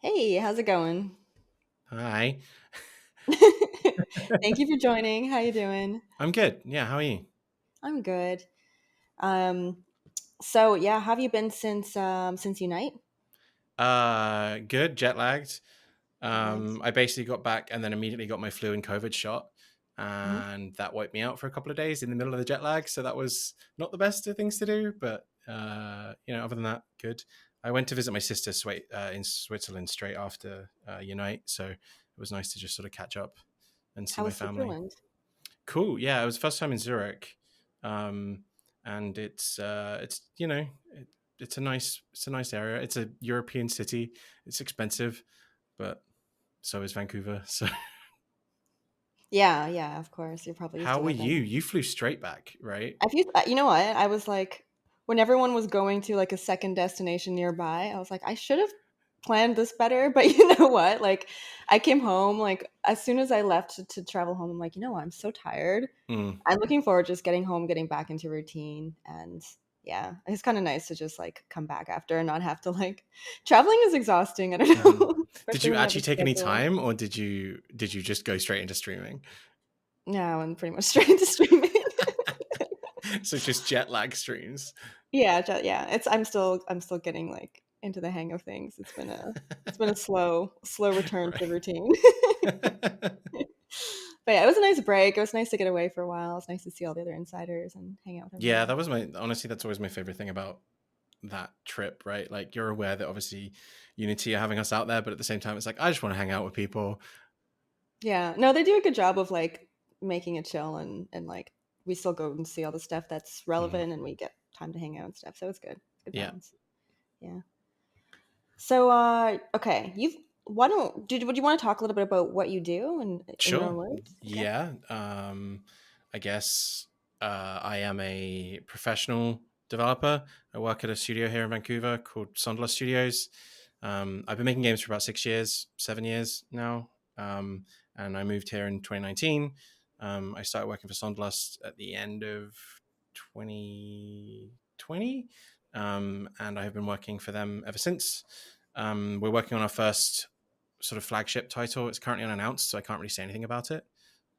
Hey, how's it going? Hi. Thank you for joining. How you doing? I'm good. Yeah, how are you? I'm good. Um, so yeah, have you been since Unite? Good. Jet lagged. Jet lagged. I basically got back and then immediately got my flu and COVID shot, Hmm. and that wiped me out for a couple of days in the middle of the jet lag. So that was not the best of things to do, but other than that, good. I went to visit my sister in Switzerland straight after Unite, so it was nice to just sort of catch up and see How my was family. Switzerland? Cool. Yeah, it was the first time in Zurich, and it's it's a nice area. It's a European city. It's expensive, but so is Vancouver. So Yeah, yeah, of course. You're probably used how to were living. you? You flew straight back, right? If you know what? I was like, when everyone was going to like a second destination nearby, I was like, I should have planned this better. But you know what? Like, I came home like as soon as I left to travel home. I'm like, you know what? I'm so tired. Mm. I'm looking forward to just getting home, getting back into routine, and yeah, it's kind of nice to just like come back after and not have to like traveling is exhausting. I don't Hmm. know, Did especially you when you have a actually take any schedule. time, or did you just go straight into streaming? Yeah, I'm pretty much straight into streaming. So just jet lag streams. Yeah, yeah. I'm still getting like into the hang of things. It's been a slow return to routine. But yeah, it was a nice break. It was nice to get away for a while. It's nice to see all the other insiders and hang out with Yeah, everyone. that was my honestly. That's always my favorite thing about that trip, right? Like you're aware that obviously Unity are having us out there, but at the same time, it's like I just want to hang out with people. Yeah. No, they do a good job of like making it chill and like we still go and see all the stuff that's Mm. relevant and we get time to hang out and stuff. So it's good. It's good Yeah, balance. Yeah. So okay, you've why don't did would you want to talk a little bit about what you do in your own sure. words? Okay. Yeah, I guess I am a professional developer. I work at a studio here in Vancouver called Sondler Studios. I've been making games for about 6 years, 7 years now, and I moved here in 2019. I started working for Sondlust at the end of 2020, and I have been working for them ever since. We're working on our first sort of flagship title. It's currently unannounced, so I can't really say anything about it.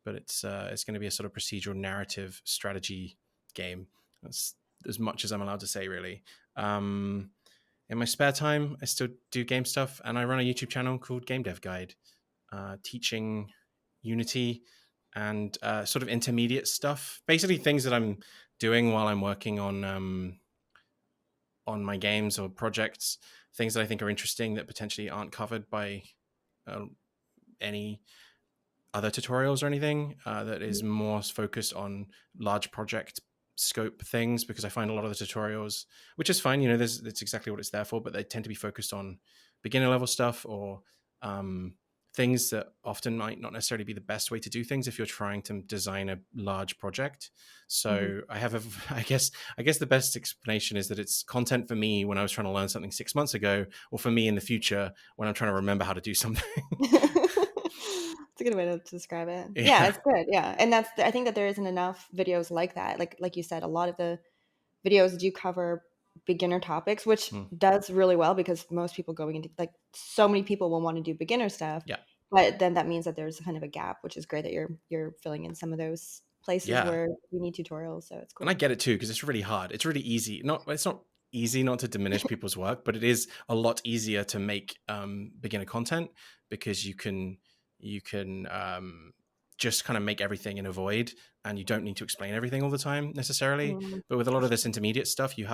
But it's going to be a sort of procedural narrative strategy game. That's as much as I'm allowed to say, really. Um, in my spare time, I still do game stuff, and I run a YouTube channel called GameDevGuide, teaching Unity and sort of intermediate stuff. Basically, things that I'm doing while I'm working on my games or projects. Things that I think are interesting that potentially aren't covered by uh, any other tutorials or anything that is more focused on large project scope things, because I find a lot of the tutorials, which is fine, that's exactly what it's there for, but they tend to be focused on beginner level stuff or things that often might not necessarily be the best way to do things if you're trying to design a large project. Hmm. So I have I guess the best explanation is that it's content for me when I was trying to learn something 6 months ago, or for me in the future when I'm trying to remember how to do something. It's a good way to describe it. Yeah, Yeah. it's good. Yeah, and I think that there isn't enough videos like that. Like you said, a lot of the videos do cover beginner topics, which Mm. does really well because most people going into like so many people will want to do beginner stuff, Yeah. but then that means that there's kind of a gap, which is great that you're filling in some of those places Yeah. where we need tutorials. So it's And I cool. get it too, because it's really hard. It's really easy. It's not easy not to diminish people's work, but it is a lot easier to make beginner content, because you can just kind of make everything in a void, and you don't need to explain everything all the time necessarily. Mm, But with a lot of that's this true. intermediate stuff, you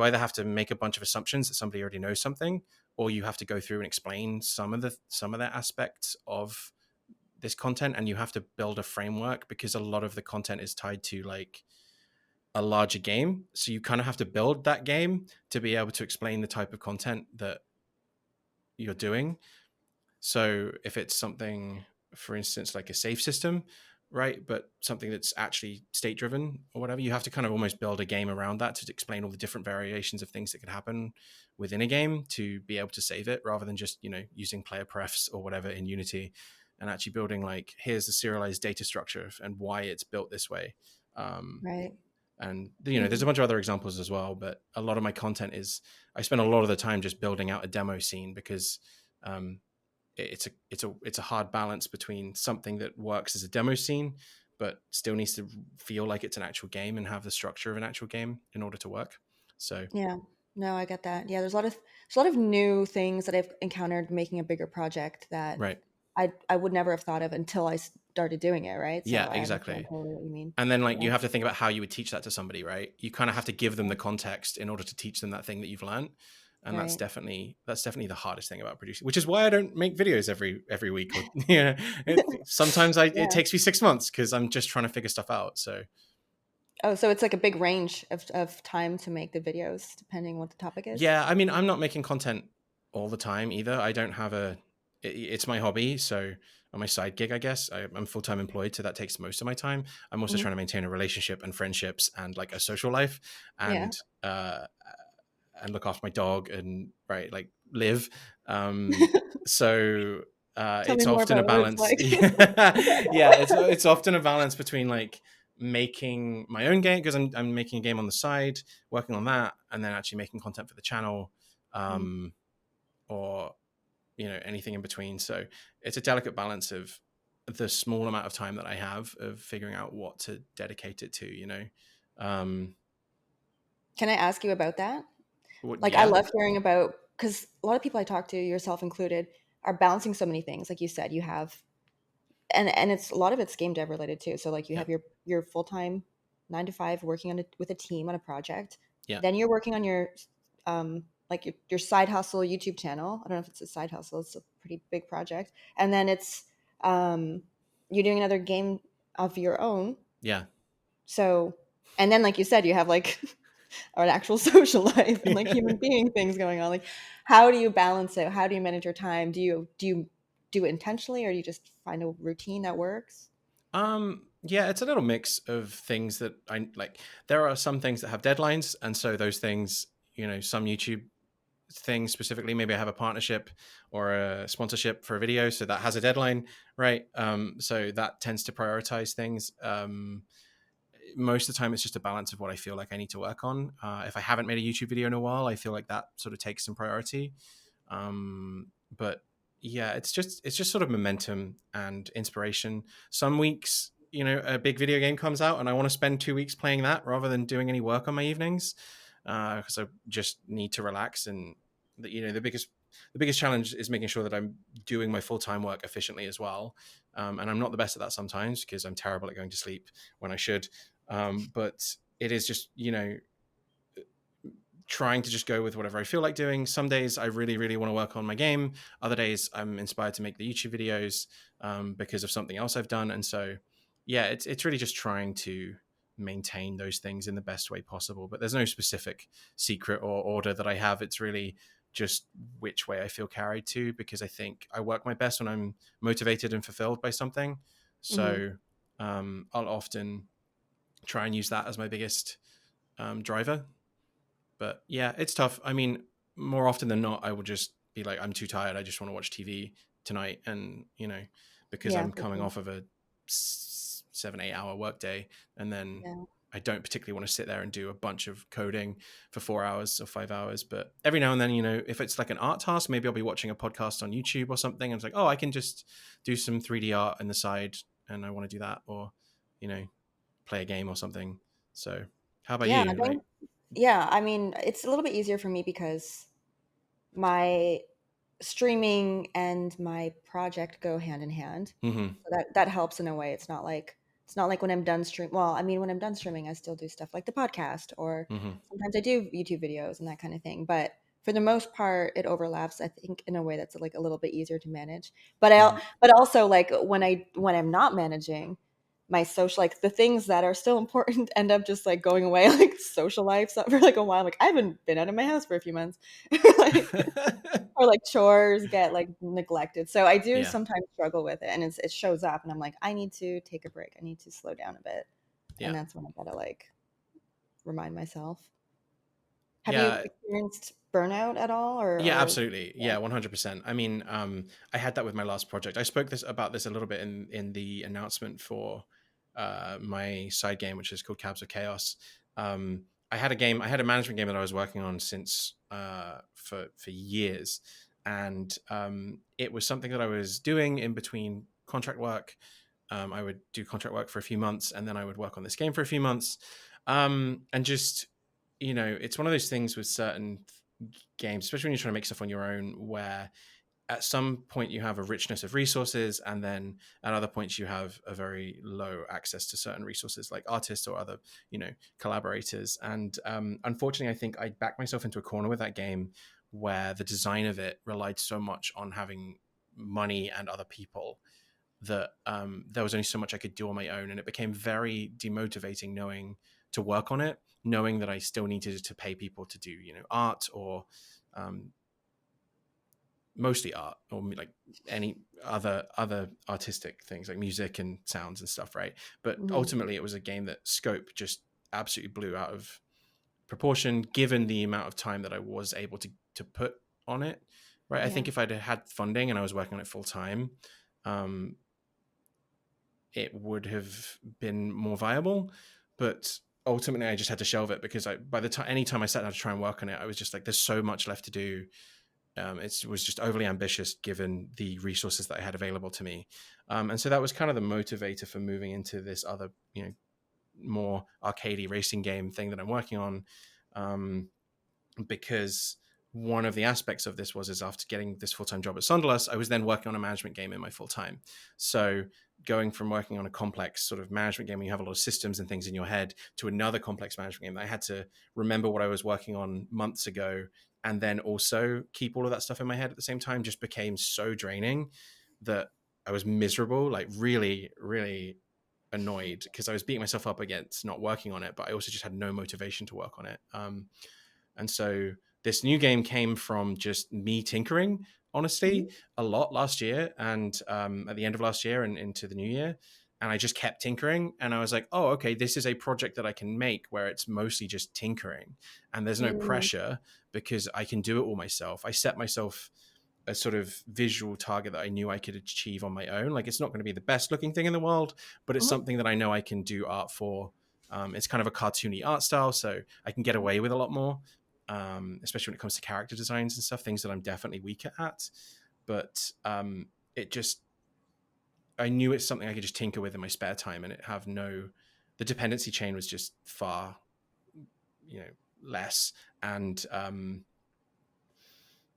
either have to make a bunch of assumptions that somebody already knows something, or you have to go through and explain some of the aspects of this content, and you have to build a framework, because a lot of the content is tied to like a larger game. So you kind of have to build that game to be able to explain the type of content that you're doing. So if it's something, for instance, like a save system, right, but something that's actually state driven or whatever, you have to kind of almost build a game around that to explain all the different variations of things that could happen within a game to be able to save it, rather than just, using player prefs or whatever in Unity, and actually building like, here's the serialized data structure and why it's built this way. Um, Right. And there's a Mm. bunch of other examples as well, but a lot of my content is, I spend a lot of the time just building out a demo scene, because um, it's a hard balance between something that works as a demo scene but still needs to feel like it's an actual game and have the structure of an actual game in order to work. So Yeah. No, I get that. Yeah, there's a lot of new things that I've encountered making a bigger project that right. I would never have thought of until I started doing it, right? So Yeah, I understand exactly. totally what you mean. And then, like, Yeah. you have to think about how you would teach that to somebody, right? You kind of have to give them the context in order to teach them that thing that you've learned. And that's Right. definitely the hardest thing about producing, which is why I don't make videos every week. Or sometimes it Yeah. takes me 6 months because I'm just trying to figure stuff out. So Oh, so it's like a big range of time to make the videos, depending what the topic is? yeah, I mean, I'm not making content all the time either. I don't have it's my hobby. So, on my side gig, I guess I'm full-time employed. So that takes most of my time. I'm also Mhm. trying to maintain a relationship and friendships and like a social life, Yeah. and, uh, and look after my dog and right, like live. So Tell me it's more often a about what it's balance. like. Yeah, it's often a balance between like making my own game, because I'm making a game on the side, working on that, and then actually making content for the channel, Mm. um, or anything in between. So it's a delicate balance of the small amount of time that I have of figuring out what to dedicate it to. Um, Can I ask you about that? Like, I yeah, love hearing about because a lot of people I talk to, yourself included, are balancing so many things. Like you said, you have and it's a lot of it's game dev related too. So like you yeah, have your full time 9 to 5 working on it with a team on a project. yeah, Then you're working on your like your side hustle YouTube channel. I don't know if it's a side hustle. It's a pretty big project. And then it's um, you're doing another game of your own. yeah. So and then like you said, you have like an actual social life and like human being things going on. Like, how do you balance it? How do you manage your time? Do you do it intentionally, or do you just find a routine that works? Yeah, it's a little mix of things that I like. There are some things that have deadlines, and so those things, some YouTube things specifically, maybe I have a partnership or a sponsorship for a video, so that has a deadline, right? So that tends to prioritize things. Most of the time, it's just a balance of what I feel like I need to work on. If I haven't made a YouTube video in a while, I feel like that sort of takes some priority. But yeah, it's just sort of momentum and inspiration. Some weeks, a big video game comes out and I want to spend 2 weeks playing that rather than doing any work on my evenings, because I just need to relax. And the biggest challenge is making sure that I'm doing my full-time work efficiently as well. And I'm not the best at that sometimes because I'm terrible at going to sleep when I should. But it is just trying to just go with whatever I feel like doing. Some days I really, really want to work on my game. Other days I'm inspired to make the YouTube videos because of something else I've done. And so, yeah, it's really just trying to maintain those things in the best way possible. But there's no specific secret or order that I have. It's really just which way I feel carried to, because I think I work my best when I'm motivated and fulfilled by something. Hmm. So I'll often try and use that as my biggest driver. But yeah, it's tough. I mean, more often than not, I will just be like, I'm too tired. I just want to watch TV tonight. And, because Yeah, I'm for coming sure. off of a 7, 8 hour workday, and then Yeah. I don't particularly want to sit there and do a bunch of coding for 4 hours or 5 hours. But every now and then, if it's like an art task, maybe I'll be watching a podcast on YouTube or something. And it's like, oh, I can just do some 3D art on the side, and I want to do that, or, you know, play a game or something. So how about Yeah, I you? Like, think yeah, I mean, it's a little bit easier for me because my streaming and my project go hand in hand. mhm, So that helps in a way. It's not like when I'm done well, I mean, when I'm done streaming, I still do stuff like the podcast, or mhm. sometimes I do YouTube videos and that kind of thing. But for the most part, it overlaps, I think, in a way that's like a little bit easier to manage. Mhm. But also like when I'm not managing my social, like the things that are still important end up just like going away, like social life so, for like a while. Like I haven't been out of my house for a few months. Like or like chores get like neglected. So I do Yeah, sometimes struggle with it, and it shows up, and I'm like, I need to take a break. I need to slow down a bit, and yeah, that's when I gotta like remind myself. Have you yeah, experienced burnout at all, yeah, or absolutely. yeah? Yeah, 100%. I mean, I had that with my last project. I spoke about this a little bit in the announcement for my side game, which is called Cabs of Chaos. I had a management game that I was working on since for years, and it was something that I was doing in between contract work. I would do contract work for a few months, and then I would work on this game for a few months, and just it's one of those things with certain games, especially when you're trying to make stuff on your own, where at some point you have a richness of resources, and then at other points you have a very low access to certain resources like artists or other collaborators. And unfortunately, I think I backed myself into a corner with that game where the design of it relied so much on having money and other people that there was only so much I could do on my own, and it became very demotivating knowing to work on it, knowing that I still needed to pay people to do art or um, mostly art, or like any other artistic things like music and sounds and stuff, right? But Mhm. ultimately it was a game that scope just absolutely blew out of proportion given the amount of time that I was able to put on it, right? I Yeah. think if I'd had funding and I was working on it full time, um, it would have been more viable. But ultimately I just had to shelve it because by the time anytime I sat down to try and work on it, I was just like, there's so much left to do. It was just overly ambitious given the resources that I had available to me, and so that was kind of the motivator for moving into this other, more arcadey racing game thing that I'm working on, um, because one of the aspects of this was is after getting this full-time job at Sonderlust, I was then working on a management game in my full time. So going from working on a complex sort of management game where you have a lot of systems and things in your head to another complex management game, I had to remember what I was working on months ago and then also keep all of that stuff in my head at the same time just became so draining that I was miserable, like really, really annoyed because I was beating myself up against not working on it, but I also just had no motivation to work on it. And so this new game came from just me tinkering, honestly, Mhm. a lot last year and at the end of last year and into the new year. And I just kept tinkering. And I was like, oh, okay, this is a project that I can make where it's mostly just tinkering. And there's no Mm. pressure because I can do it all myself. I set myself a sort of visual target that I knew I could achieve on my own. Like it's not going to be the best looking thing in the world, but it's Mhm. something that I know I can do art for. It's kind of a cartoony art style, so I can get away with a lot more, especially when it comes to character designs and stuff, things that I'm definitely weaker at. But it just, I knew it's something I could just tinker with in my spare time and it have no, the dependency chain was just far, less. And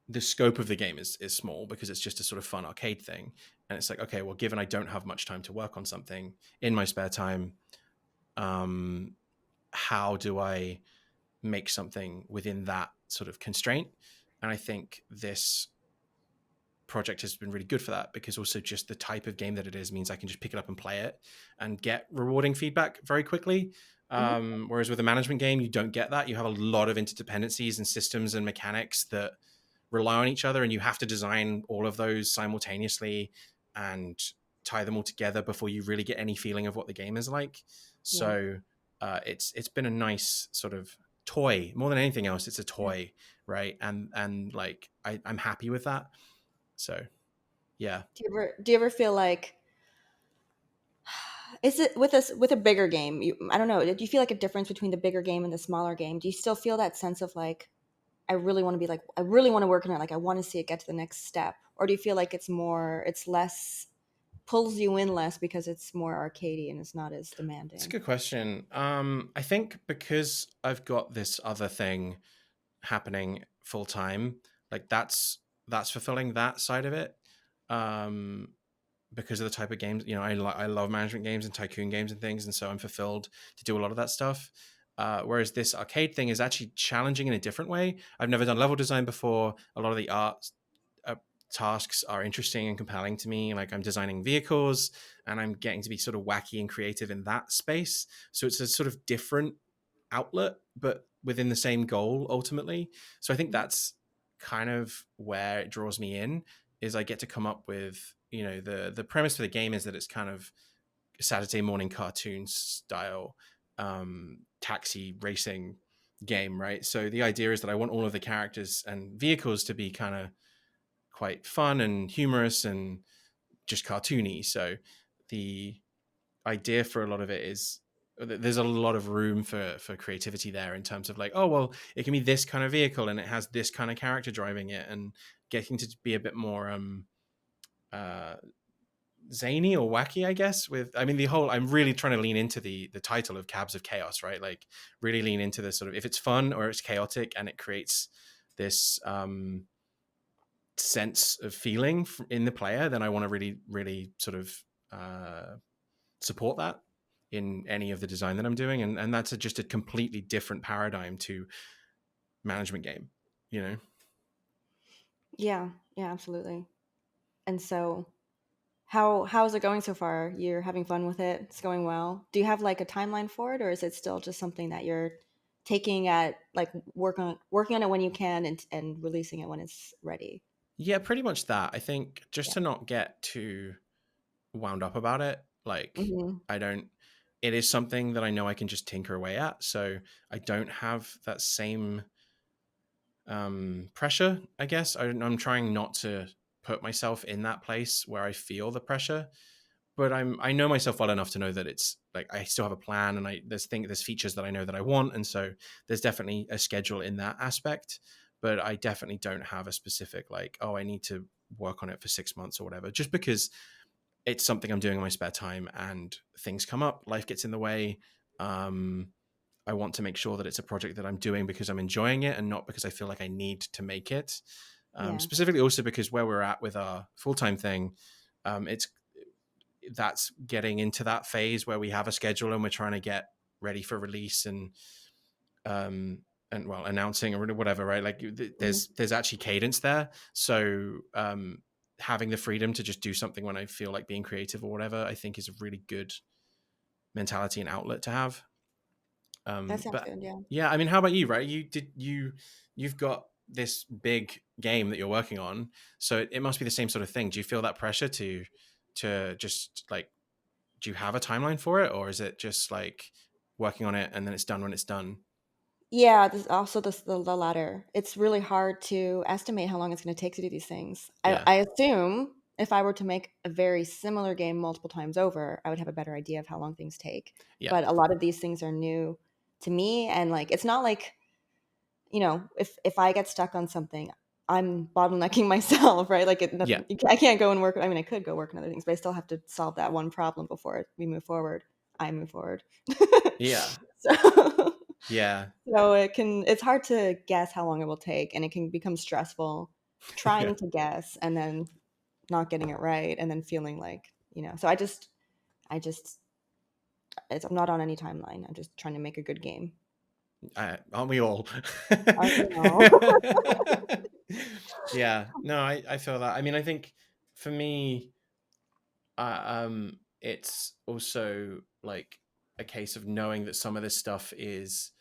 the scope of the game is small because it's just a sort of fun arcade thing. And it's like, okay, well, given I don't have much time to work on something in my spare time, um, how do I make something within that sort of constraint? And I think this project has been really good for that because also just the type of game that it is means I can just pick it up and play it and get rewarding feedback very quickly. Mhm. Whereas with a management game, you don't get that. You have a lot of interdependencies and systems and mechanics that rely on each other, and you have to design all of those simultaneously and tie them all together before you really get any feeling of what the game is like. Yeah. So it's been a nice sort of toy more than anything else. It's a Yeah. toy, right? And like I'm happy with that. So yeah, Do you ever feel like, is it with us with a bigger game? I don't know. Do you feel like a difference between the bigger game and the smaller game? Do you still feel that sense of like, I really want to be like, I really want to work on it. Like, I want to see it get to the next step. Or do you feel like it's less, pulls you in less because it's more arcadey and it's not as it's a demanding? good question. I think because I've got this other thing happening full time, like that's fulfilling that side of it. Um, because of the type of games, I love management games and tycoon games and things, and so I'm fulfilled to do a lot of that stuff. Whereas this arcade thing is actually challenging in a different way. I've never done level design before. A lot of the art uh, tasks are interesting and compelling to me. Like I'm designing vehicles and I'm getting to be sort of wacky and creative in that space. So it's a sort of different outlet, but within the same goal ultimately. So I think Mhm. that's kind of where it draws me in is I get to come up with, the premise for the game is that it's kind of Saturday morning cartoon style taxi racing game, right? So the idea is that I want all of the characters and vehicles to be kind of quite fun and humorous and just cartoony. So the idea for a lot of it is there's a lot of room for creativity there in terms of like, oh well, it can be this kind of vehicle and it has this kind of character driving it, and getting to be a bit more uh zany or wacky, I guess. With, I mean, the whole, I'm really trying to lean into the title of Cabs of Chaos, right? Like really lean into this sort of, if it's fun or it's chaotic and it creates this sense of feeling in the player, then I want to really really sort of support that in any of the design that I'm doing. And that's just a completely different paradigm to management game, you know. Yeah, yeah, absolutely. And so how's it going so far? You're having fun with it? It's going well. Do you have like a timeline for it, or is it still just something that you're taking at like working on it when you can and releasing it when it's ready? Yeah, pretty much that. I think just Yeah. to not get too wound up about it. Like, Hmm. I don't, it is something that I know I can just tinker away at. So I don't have that same pressure, I guess. I'm trying not to put myself in that place where I feel the pressure, but I know myself well enough to know that it's like I still have a plan, and there's features that I know that I want, and so there's definitely a schedule in that aspect. But I definitely don't have a specific like, oh, I need to work on it for 6 months or whatever, just because it's something I'm doing in my spare time and things come up, life gets in the way. Um, I want to make sure that it's a project that I'm doing because I'm enjoying it and not because I feel like I need to make it. Yeah. Specifically, also because where we're at with our full time thing, it's that's getting into that phase where we have a schedule and we're trying to get ready for release um, and well, announcing or whatever, right? Like Hmm. there's actually cadence there. So having the freedom to just do something when I feel like being creative or whatever, I think is a really good mentality and outlet to have. That sounds But good. Yeah. yeah, I mean, how about you? Right, you've got this big game that you're working on, so it must be the same sort of thing. Do you feel that pressure to just like, do you have a timeline for it, or is it just like working on it and then it's done when it's done? Yeah, this also the latter. It's really hard to estimate how long it's going to take to do these things. Yeah, I assume if I were to make a very similar game multiple times over, I would have a better idea of how long things take. yeah, But a lot of these things are new to me, and like it's not like, if I get stuck on something, I'm bottlenecking myself, right? Like yeah, I can't go and work. I mean, I could go work on other things, but I still have to solve that one problem before we move forward. I move forward. yeah, So yeah, so it's hard to guess how long it will take, and it can become stressful yeah. trying to guess and then not getting it right and then feeling like, so I just I'm not on any timeline. I'm just trying to make a good game. Aren't we all? I know. Yeah, no, I feel that. I mean, I think for me, it's also like a case of knowing that some of this stuff is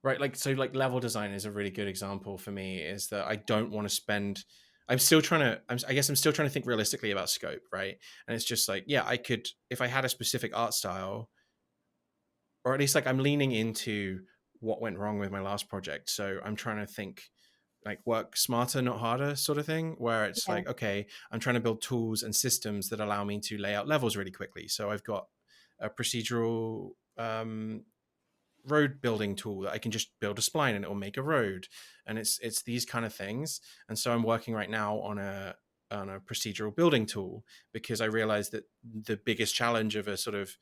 right. Like, so like level design is a really good example for me, is that I don't want to spend, I'm still trying to, I guess I'm still trying to think realistically about scope, right? And it's just like, yeah, I could, if I had a specific art style, or at least like I'm leaning into what went wrong with my last project. So I'm trying to think like work smarter, not harder sort of thing, where it's Yeah. like, okay, I'm trying to build tools and systems that allow me to lay out levels really quickly. So I've got a procedural road building tool that I can just build a spline and it will make a road. And it's these kind of things. And so I'm working right now on a procedural building tool, because I realized that the biggest challenge of a sort of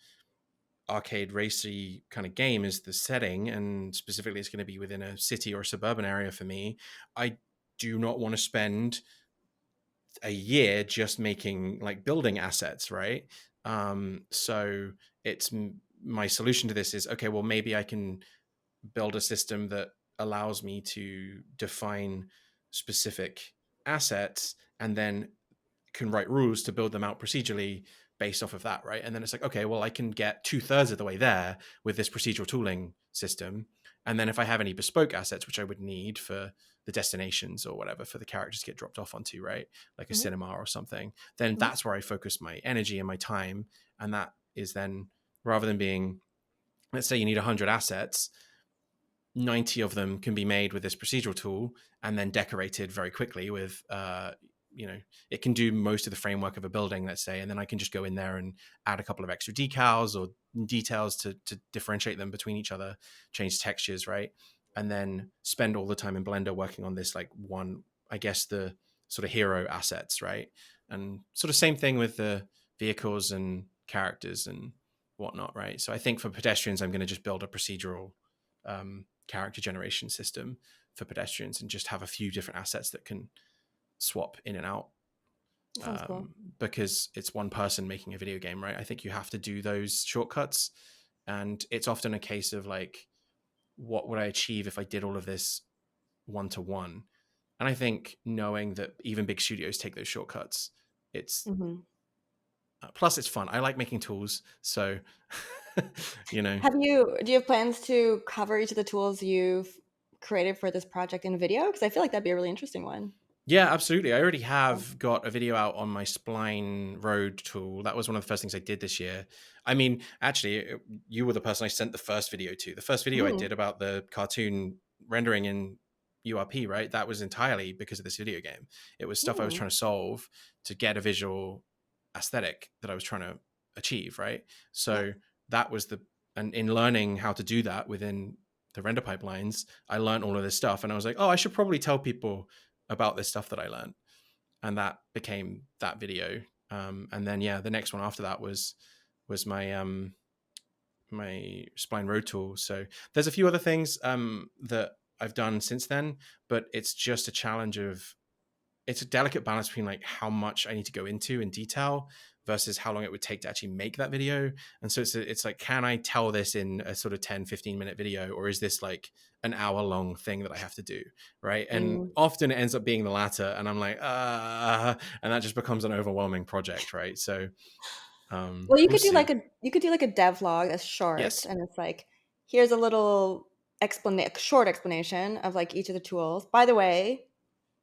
arcade racy kind of game is the setting, and specifically it's going to be within a city or suburban area for me. I do not want to spend a year just making like building assets, right? So it's my solution to this is, okay, well, maybe I can build a system that allows me to define specific assets and then can write rules to build them out procedurally based off of that, right? And then it's like, okay, well, I can get 2/3 of the way there with this procedural tooling system. And then if I have any bespoke assets, which I would need for the destinations or whatever for the characters to get dropped off onto, right? Like a Hmm. cinema or something, then Hmm. that's where I focus my energy and my time. And that is then, rather than being, let's say you need 100 assets, 90 of them can be made with this procedural tool and then decorated very quickly with it can do most of the framework of a building, let's say, and then I can just go in there and add a couple of extra decals or details to differentiate them between each other, change textures, right? And then spend all the time in Blender working on this like one, I guess, the sort of hero assets, right? And sort of same thing with the vehicles and characters and whatnot, right? So I think for pedestrians, I'm going to just build a procedural character generation system for pedestrians and just have a few different assets that can swap in and out, Sounds cool. because it's one person making a video game, right? I think you have to do those shortcuts, and it's often a case of like, what would I achieve if I did all of this one to one? And I think knowing that even big studios take those shortcuts, it's Hmm. plus it's fun. I like making tools, so you know. Do you have plans to cover each of the tools you've created for this project in video? Because I feel like that'd be a really interesting one. Yeah, absolutely. I already have got a video out on my spline road tool. That was one of the first things I did this year. I mean, actually, you were the person I sent the first video to. The first video I Mm. did about the cartoon rendering in URP, right? That was entirely because of this video game. It was stuff I was Mm. trying to solve to get a visual aesthetic that I was trying to achieve, right? Yeah. So that was and in learning how to do that within the render pipelines, I learned all of this stuff, and I was like, oh, I should probably tell people about this stuff that I learned, and that became that video. And then yeah, the next one after that was my my spline road tool. So there's a few other things that I've done since then, but it's just a challenge of, it's a delicate balance between like how much I need to go into in detail versus how long it would take to actually make that video. And so it's like, can I tell this in a sort of 10-15 minute video, or is this like an hour long thing that I have to do, right? And Mm. often it ends up being the latter, and I'm like, and that just becomes an overwhelming project, right? So Well, we'll see. you could do like a devlog that's short, Yes. and it's like, here's a little short explanation of like each of the tools. By the way,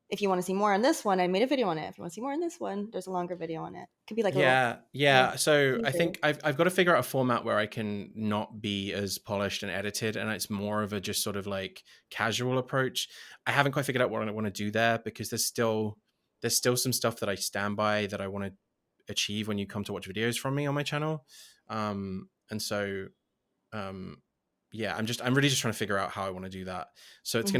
if you want to see more on this one, I made a video on it. If you want to see more on this one, there's a longer video on it. Could be like a Yeah, little yeah. So I teaser. think I've got to figure out a format where I can not be as polished and edited, and it's more of a just sort of like casual approach. I haven't quite figured out what I want to do there, because there's still some stuff that I stand by that I want to achieve when you come to watch videos from me on my channel. And so yeah, I'm really just trying to figure out how I want to do that. So Hmm. it's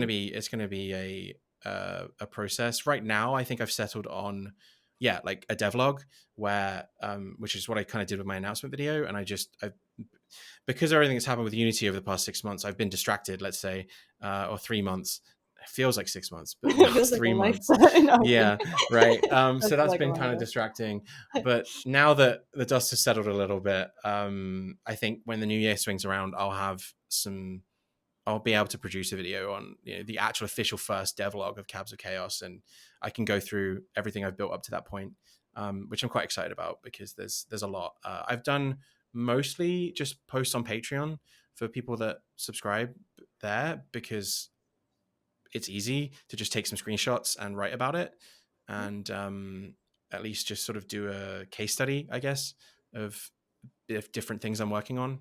gonna be a process. Right now, I think I've settled on, yeah, like a devlog where which is what I kind of did with my announcement video, and I because everything that's happened with Unity over the past 6 months, I've been distracted, let's say, or 3 months. It feels like 6 months, but no, It feels it's like three a months. lifetime. No, I'm Yeah, kidding. right. So That's that's like a been while kind of ago. distracting. But now that the dust has settled a little bit, I think when the new year swings around, I'll be able to produce a video on, the actual official first devlog of Cabs of Chaos, and I can go through everything I've built up to that point, which I'm quite excited about, because there's a lot. I've done mostly just posts on Patreon for people that subscribe there, because it's easy to just take some screenshots and write about it, and at least just sort of do a case study, I guess, of different things I'm working on.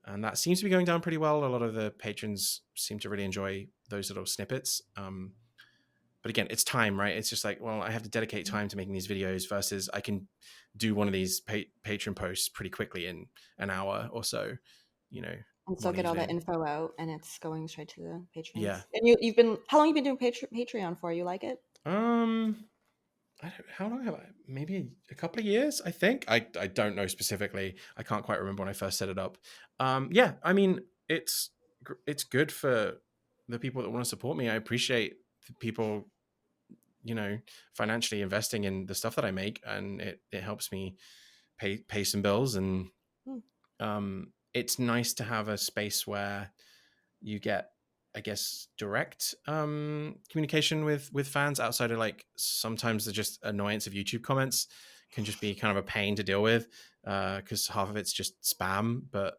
And that seems to be going down pretty well. A lot of the patrons seem to really enjoy those little snippets. But again, it's time, right? It's just like, well, I have to dedicate time to making these videos versus I can do one of these patron posts pretty quickly in an hour or so, you know, And still one get all that evening. info out, and it's going straight to the Yeah. patrons. And you've been how long have you been doing Patreon for? You like it? Um, how long have I? Maybe a couple of years, I think. I don't know specifically. I can't quite remember when I first set it up. Yeah, I mean, it's good for the people that want to support me. I appreciate the people, financially investing in the stuff that I make, and it helps me pay some bills. And Hmm. it's nice to have a space where you get, I guess, direct communication with fans outside of like sometimes the just annoyance of YouTube comments can just be kind of a pain to deal with, because half of it's just spam. But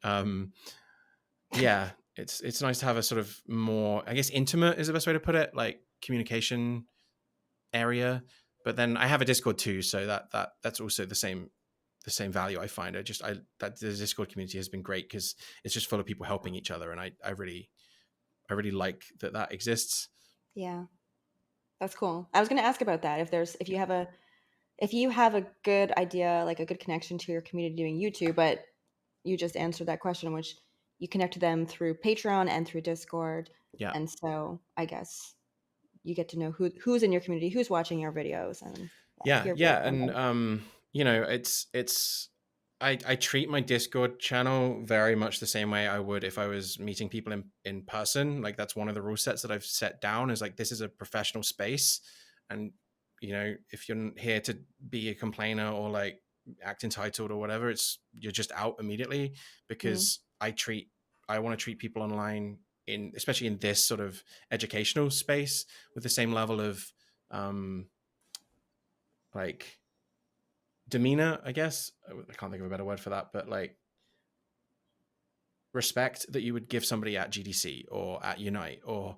um, yeah, it's nice to have a sort of more, I guess, intimate is the best way to put it, like communication area. But then I have a Discord too, so that's also the same value I find. That the Discord community has been great because it's just full of people helping each other, and I really like that exists. Yeah. That's cool. I was going to ask about that. If you have a good idea, like a good connection to your community doing YouTube, but you just answered that question, which you connect to them through Patreon and through Discord. Yeah. And so I guess you get to know who's in your community, who's watching your videos, and Yeah, hear yeah, from and them. it's I treat my Discord channel very much the same way I would if I was meeting people in person. Like that's one of the rule sets that I've set down is like this is a professional space, and if you're here to be a complainer or like act entitled or whatever, you're just out immediately Mm, because I want to treat people online in especially in this sort of educational space with the same level of um like demeanor, I guess. I can't think of a better word for that, but like respect that you would give somebody at GDC or at Unite or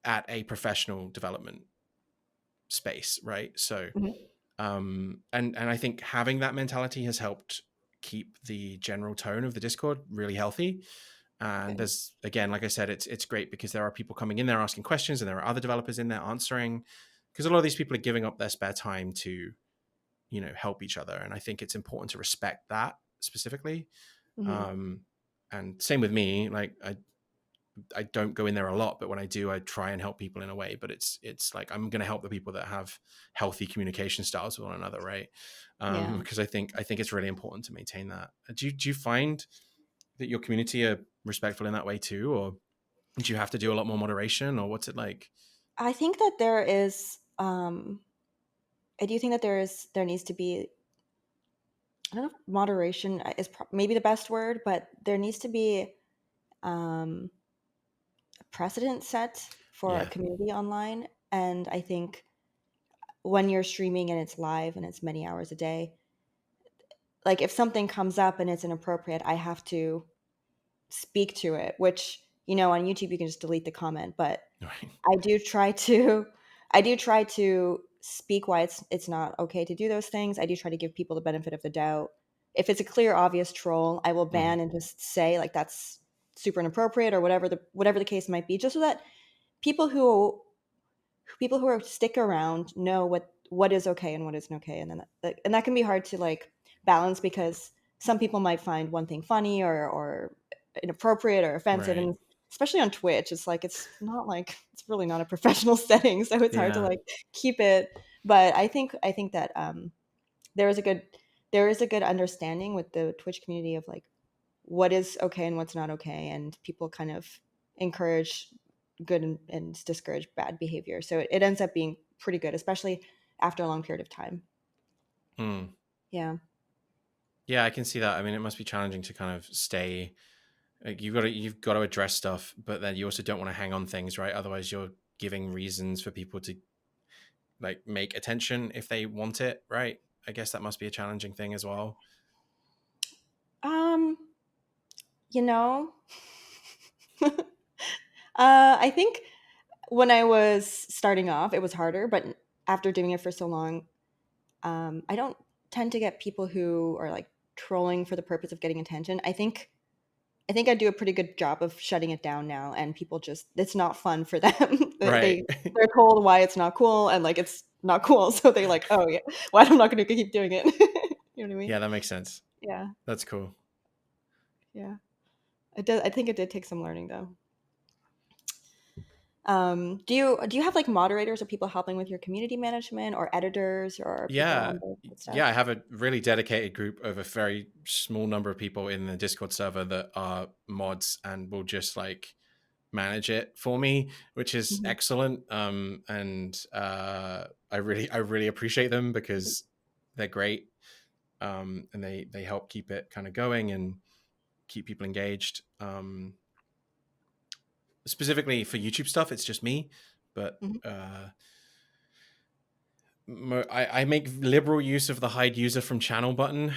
at a professional development space, right? So, mhm. and I think having that mentality has helped keep the general tone of the Discord really healthy. And Good. there's again, like I said, it's great because there are people coming in there asking questions, and there are other developers in there answering. Because a lot of these people are giving up their spare time to help each other, and I think it's important to respect that specifically. Hmm. um and same with me, like I don't go in there a lot, but when I do, I try and help people in a way, but it's like I'm going to help the people that have healthy communication styles with one another, right? Yeah. Because I think it's really important to maintain that. Do you find that your community are respectful in that way too, or do you have to do a lot more moderation, or what's it like? I think that there is. I do think that there needs to be. I don't know if moderation is maybe the best word, but there needs to be um, a precedent set for a Yeah. community online. And I think when you're streaming and it's live and it's many hours a day, like if something comes up and it's inappropriate, I have to speak to it, which, on YouTube you can just delete the comment, but Right. I do try to I do try to speak why it's not okay to do those things. I do try to give people the benefit of the doubt. If it's a clear, obvious troll, I will Mhm. ban and just say like that's super inappropriate or whatever the case might be, just so that people who stick around know what is okay and what isn't okay, and then and that can be hard to like balance because some people might find one thing funny or inappropriate or offensive, Right. and especially on Twitch, it's really not a professional setting, so it's hard to Yeah. like keep it. But I think that there is a good there is a good understanding with the Twitch community of like what is okay and what's not okay, and people kind of encourage good and discourage bad behavior. So it ends up being pretty good, especially after a long period of time. Mm. Yeah. Yeah, I can see that. I mean, it must be challenging to kind of stay. Like you've got to address stuff, but then you also don't want to hang on things, right? Otherwise, you're giving reasons for people to like make attention if they want it, right? I guess that must be a challenging thing as well. Um, you know, I think when I was starting off, it was harder, but after doing it for so long, I don't tend to get people who are like trolling for the purpose of getting attention. I think I do a pretty good job of shutting it down now, and people just it's not fun for them. Right. They're told why it's not cool, and like it's not cool, so they like, oh yeah, well I'm not going to keep doing it. You know what I mean? Yeah, that makes sense. Yeah, That's cool. yeah. It does. I think it did take some learning though. Do you have like moderators or people helping with your community management or editors or people Yeah. on the Yeah, I stuff? have a really dedicated group of a very small number of people in the Discord server that are mods and will just like manage it for me, which is Mhm. excellent. And I really appreciate them because they're great. And they help keep it kind of going and keep people engaged. Specifically for YouTube stuff, it's just me, but Mhm. I make liberal use of the hide user from channel button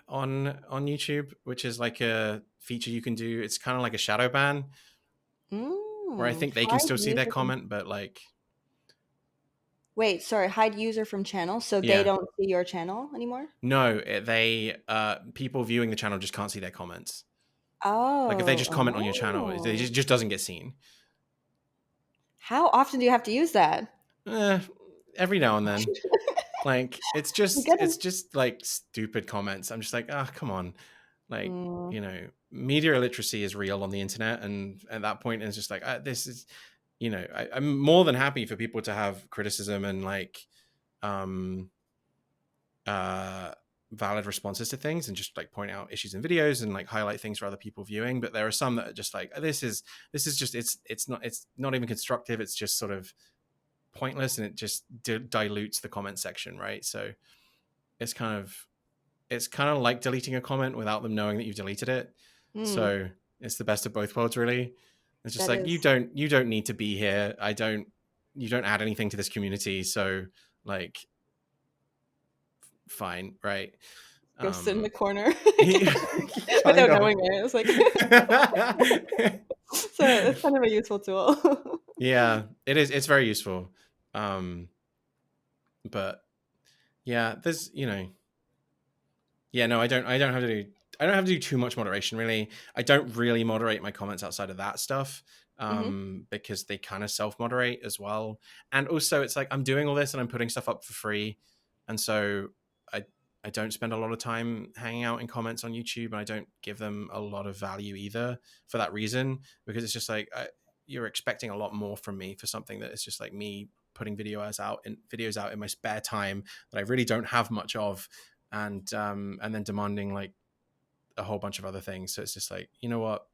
on YouTube, which is like a feature you can do. It's kind of like a shadow ban where I think they can Hide still see their user from comment, but like Wait, sorry, hide user from channel so they yeah, don't see your channel anymore? no, they people viewing the channel just can't see their comments. Like if they just comment on your channel, it Oh. just doesn't get seen. How often do you have to use that? every now and then. Like You get it's it. just like stupid comments. I'm just like, ah, come on. Like, Mm, media illiteracy is real on the internet, and at that point it's just like, this is, I'm more than happy for people to have criticism and like um uh valid responses to things, and just like point out issues in videos and like highlight things for other people viewing. But there are some that are just like, this is just, it's not even constructive. It's just sort of pointless, and it just dilutes the comment section, right? So it's kind of it's kind of like deleting a comment without them knowing that you've deleted it. mm, So it's the best of both worlds, really. It's just that like, is. you don't need to be here. You don't add anything to this community. So like, fine, right? Go sit in the Um, corner kind without of. knowing it. It's like so it's kind of a useful tool. Yeah, it is. It's very useful. Um, but yeah, there's, yeah, no, I don't have to do too much moderation, really. I don't really moderate my comments outside of that stuff, Hmm. because they kind of self-moderate as well. And also it's like, I'm doing all this and I'm putting stuff up for free, and so I I don't spend a lot of time hanging out in comments on YouTube, and I don't give them a lot of value either for that reason, because it's just like, you're expecting a lot more from me for something that is just like me putting videos out in my spare time that I really don't have much of, and then demanding like a whole bunch of other things. So it's just like, you know what?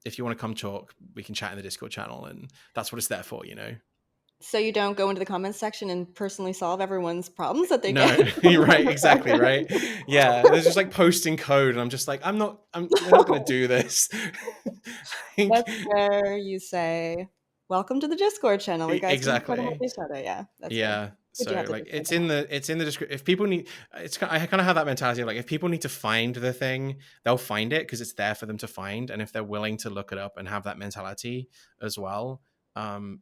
If you want to come talk, we can chat in the Discord channel, and that's what it's there for. So you don't go into the comments section and personally solve everyone's problems that they get No, you're from right, the exactly, right. program. Yeah, there's just like posting code, and I'm just like, we're not going to do this. Like, That's where you say, "Welcome to the Discord channel. You guys can try to help exactly. each other." Yeah, that's good. Yeah. Good you So have the like, Discord channel. it's in the description. If people need, I kind of have that mentality of like, if people need to find the thing, they'll find it because it's there for them to find. And if they're willing to look it up and have that mentality as well, then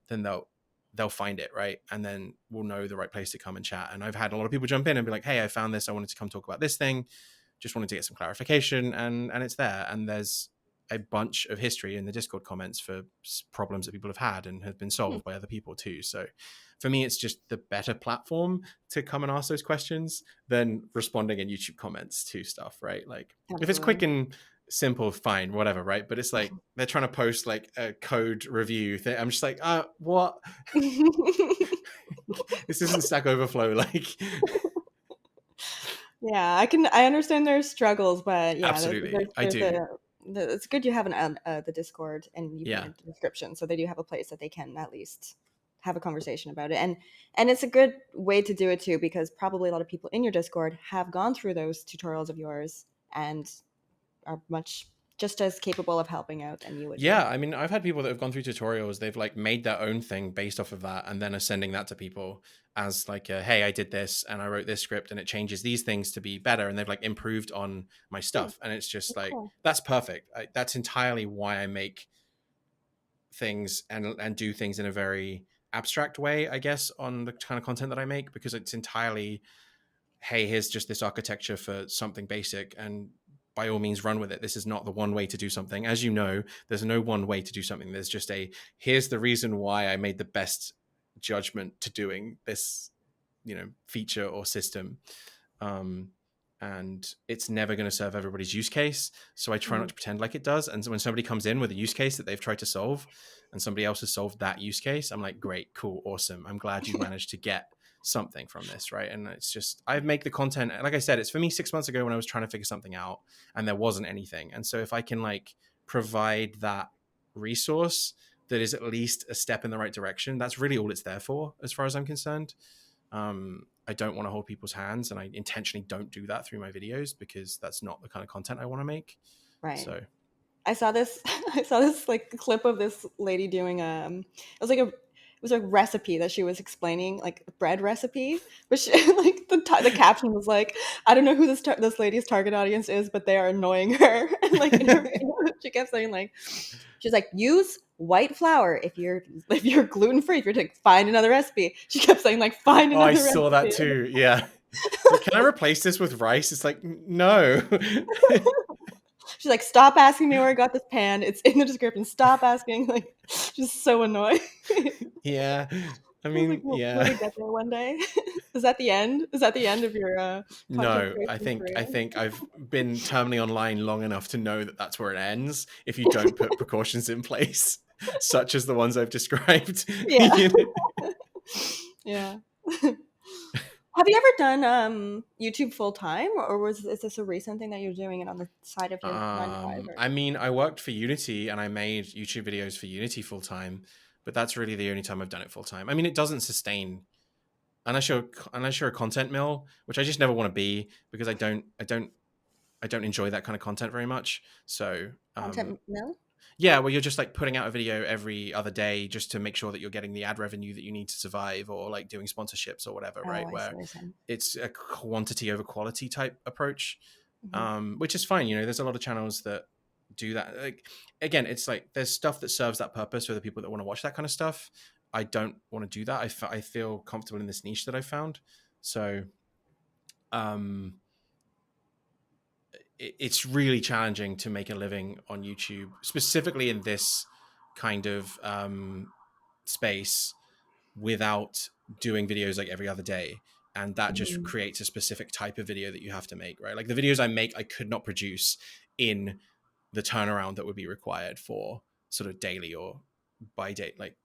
they'll find it, right? And then we'll know the right place to come and chat. And I've had a lot of people jump in and be like, hey, I found this. I wanted to come talk about this thing. Just wanted to get some clarification, and it's there. And there's a bunch of history in the Discord comments for problems that people have had and have been Hmm, solved by other people too. So for me, it's just the better platform to come and ask those questions than responding in YouTube comments to stuff, right? Like, if it's quick absolutely. and simple, fine, whatever, right? But it's like they're trying to post like a code review thing. I'm just like, what? This isn't Stack Overflow. Like, Yeah, I understand their struggles, but yeah, absolutely, I there's do. it's good you have the Discord and you put Yeah. it in the description, so they do have a place that they can at least have a conversation about it, and it's a good way to do it too, because probably a lot of people in your Discord have gone through those tutorials of yours and are much just as capable of helping out than you would be. Yeah, I mean, I've had people that have gone through tutorials. They've like made their own thing based off of that, and then are sending that to people as like, hey, I did this and I wrote this script, and it changes these things to be better, and they've like improved on my Hmm, stuff, and it's just that's like, cool. that's perfect. That's entirely why I make things and do things in a very abstract way, I guess, on the kind of content that I make, because it's entirely, hey, here's just this architecture for something basic, and by all means run with it. This is not the one way to do something. As you know, there's no one way to do something. There's just here's the reason why I made the best judgment to doing this, feature or system. Um, and it's never going to serve everybody's use case. So I try not Mhm. to pretend like it does. And so when somebody comes in with a use case that they've tried to solve, and somebody else has solved that use case, I'm like, great, cool, awesome. I'm glad you've managed to get something from this, right? And it's just, I make the content, like I said, it's for me 6 months ago when I was trying to figure something out and there wasn't anything. And so if I can like provide that resource that is at least a step in the right direction, that's really all it's there for, as far as I'm concerned. I don't want to hold people's hands, and I intentionally don't do that through my videos, because that's not the kind of content I want to make. Right. So I saw this I saw this like clip of this lady doing it was a recipe that she was explaining, like a bread recipe, but she, like the caption was like, I don't know who this lady's target audience is, but they are annoying her. And like in her video, she kept saying like, she's like, use white flour if you're gluten free, if you're like, find another recipe. She kept saying like, find oh, I another saw that recipe. too. Yeah. It's like, can I replace this with rice? It's like, no. She's like, stop asking me where I got this pan. It's in the description. Stop asking. Like, just so annoying. Yeah. I I was like, mean, will yeah. we get there one day? Is that the end? Is that the end of your content No, creation I career? think I've been terminally online long enough to know that that's where it ends if you don't put precautions in place, such as the ones I've described. Yeah. You know? Yeah. Have you ever done YouTube full time, or was is this a recent thing that you're doing it on the side of your 9 to 5? Or I mean, I worked for Unity and I made YouTube videos for Unity full time, but that's really the only time I've done it full time. I mean, it doesn't sustain unless you're a content mill, which I just never want to be because I don't enjoy that kind of content very much. So content mill? yeah, well, you're just like putting out a video every other day just to make sure that you're getting the ad revenue that you need to survive, or like doing sponsorships or whatever, Oh, right? I see Where what you're saying. it's a quantity over quality type approach, Hmm. which is fine. You know, there's a lot of channels that do that. Like, again, it's like there's stuff that serves that purpose for the people that want to watch that kind of stuff. I don't want to do that. I feel comfortable in this niche that I found. So, um, it's really challenging to make a living on YouTube, specifically in this kind of space, without doing videos like every other day. And that just Hmm. creates a specific type of video that you have to make, right? Like the videos I make, I could not produce in the turnaround that would be required for sort of daily or by date, like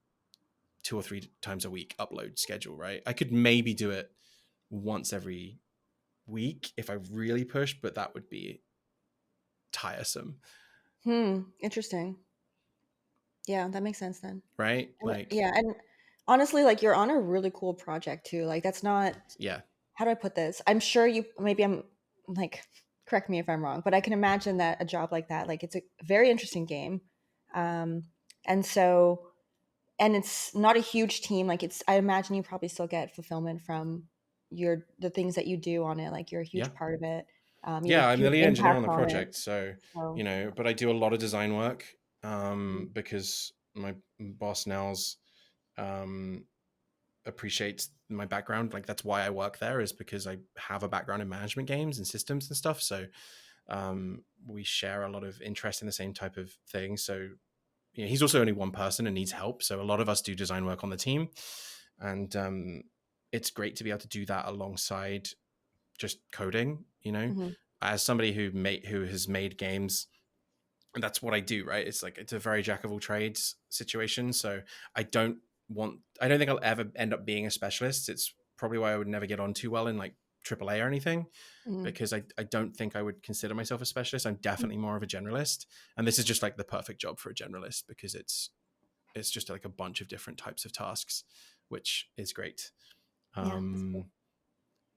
2 or 3 times a week upload schedule, right? I could maybe do it once every week if I really pushed, but that would be tiresome, Interesting. Yeah, that makes sense then. right? And Like, yeah, and honestly, like you're on a really cool project too. Like that's not yeah, how do I put this? I'm sure you maybe I'm like correct me if I'm wrong, but I can imagine that a job like that, like it's a very interesting game. Um and so and it's not a huge team. Like it's I imagine you probably still get fulfillment from the things that you do on it. Like you're a yeah. huge part of it. You have Yeah, a I'm the huge lead engineer on impact the on it. project, so So but I do a lot of design work mhm. because my boss Nels um, appreciates my background. Like that's why I work there, is because I have a background in management games and systems and stuff. So we share a lot of interest in the same type of thing. So he's also only one person and needs help. So a lot of us do design work on the team, and it's great to be able to do that alongside just coding. Mhm. As somebody who has made games, and that's what I do, right? It's like it's a very jack of all trades situation. So I don't think I'll ever end up being a specialist. It's probably why I would never get on too well in like AAA or anything, Mhm. because I don't think I would consider myself a specialist. I'm definitely more of a generalist, and this is just like the perfect job for a generalist because it's just like a bunch of different types of tasks, which is great. Yeah, that's cool. Um,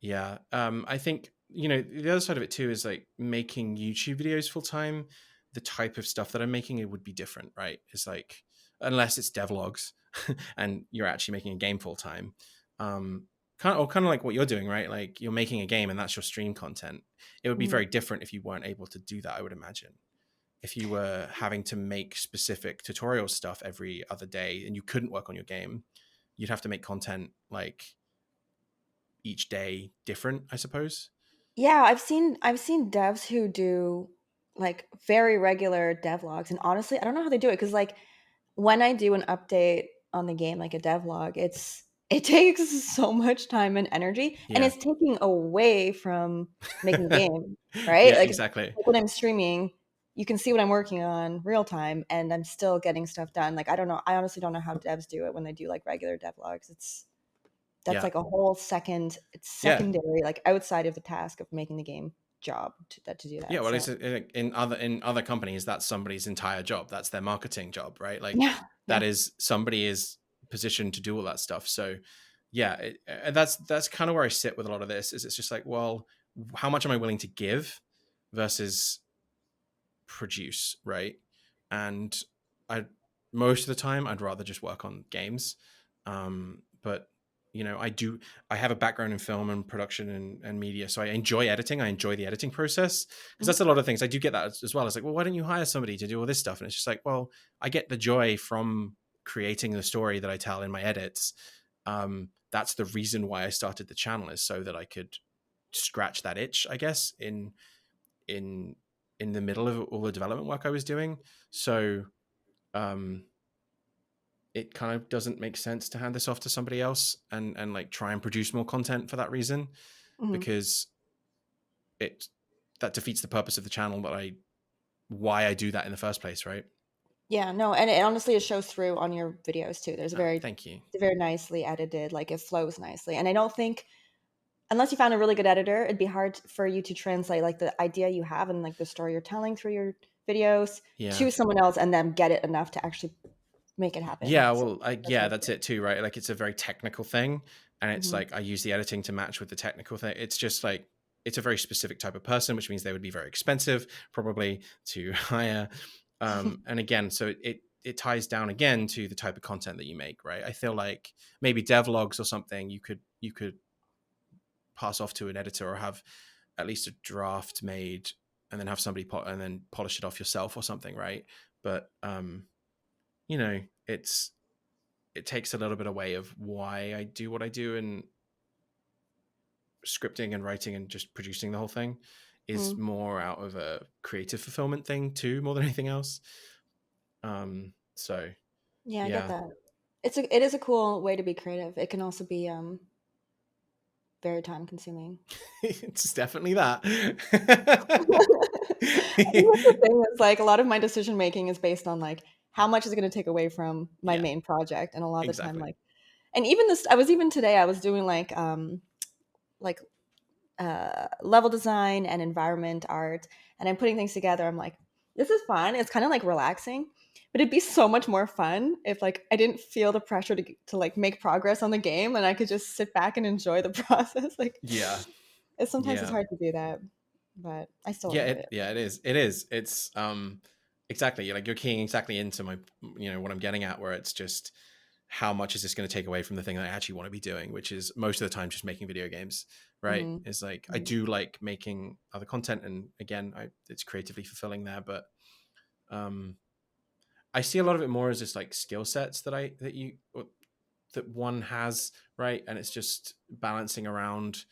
yeah. I think, the other side of it too is like making YouTube videos full time. The type of stuff that I'm making, it would be different, right? It's like, unless it's devlogs and you're actually making a game full time. Um, kind of like what you're doing, right? Like you're making a game and that's your stream content. It would be Mhm. very different if you weren't able to do that, I would imagine. If you were having to make specific tutorial stuff every other day and you couldn't work on your game, you'd have to make content like each day different, I suppose. Yeah, I've seen devs who do like very regular devlogs, and honestly, I don't know how they do it because like when I do an update on the game, like a devlog, it takes so much time and energy, and Yeah. it's taking away from making the game, right? Yeah, Like exactly. when I'm streaming, you can see what I'm working on real time, and I'm still getting stuff done. Like I don't know, I honestly don't know how devs do it when they do like regular devlogs. That's Yeah. like a whole second it's Yeah. secondary, like, outside of the task of making the game job to do Yeah, that, well, so in other companies, that's somebody's entire job. That's their marketing job, right? Like yeah, that yeah. is somebody is positioned to do all that stuff. So yeah, and that's kind of where I sit with a lot of this. Is it's just like, well, how much am I willing to give versus produce, right? And I most of the time I'd rather just work on games. But I have a background in film and production and media, so I enjoy editing. I enjoy the editing process because Mhm. that's a lot of things. I do get that as well. It's like, well, why don't you hire somebody to do all this stuff? And it's just like, well, I get the joy from creating the story that I tell in my edits. That's the reason why I started the channel, is so that I could scratch that itch, I guess, in in the middle of all the development work I was doing. So um, it kind of doesn't make sense to hand this off to somebody else and like try and produce more content for that reason, Mhm. because it that defeats the purpose of the channel, why I do that in the first place, right? Yeah, no, and it honestly it shows through on your videos too. There's a Ah, very thank you. it's very nicely edited, like it flows nicely. And I don't think unless you found a really good editor, it'd be hard for you to translate like the idea you have and like the story you're telling through your videos Yeah. to someone else and then get it enough to actually make it happen. Yeah, So well, that's yeah, hard that's too. it too, right? Like it's a very technical thing, and it's Mhm. like I use the editing to match with the technical thing. It's just like it's a very specific type of person, which means they would be very expensive, probably to hire. And again, so it ties down again to the type of content that you make, right? I feel like maybe devlogs or something you could pass off to an editor or have at least a draft made and then have somebody and then polish it off yourself or something, right? But you know, it takes a little bit away of why I do what I do, and scripting and writing and just producing the whole thing is Mm. more out of a creative fulfillment thing too, more than anything else. So Yeah, I get yeah, that. It is a cool way to be creative. It can also be very time consuming. it's definitely that. I think that's the thing is like a lot of my decision making is based on like how much is it going to take away from my Yeah, main project, and a lot of the time exactly. like and even this I was even today I was doing like level design and environment art, and I'm putting things together. I'm like, this is fun. It's kind of like relaxing, but it'd be so much more fun if like I didn't feel the pressure to like make progress on the game, and I could just sit back and enjoy the process. Like, Yeah, it's yeah, hard to do that, but I still yeah. enjoy it. It is. It is. It's exactly like you're keying exactly into my, what I'm getting at, where it's just how much is this going to take away from the thing that I actually want to be doing, which is most of the time just making video games, right? Hmm. It's like I Hmm. do like making other content, and again, it's creatively fulfilling there, but um, I see a lot of it more as just like skill sets that one has, right? And it's just balancing around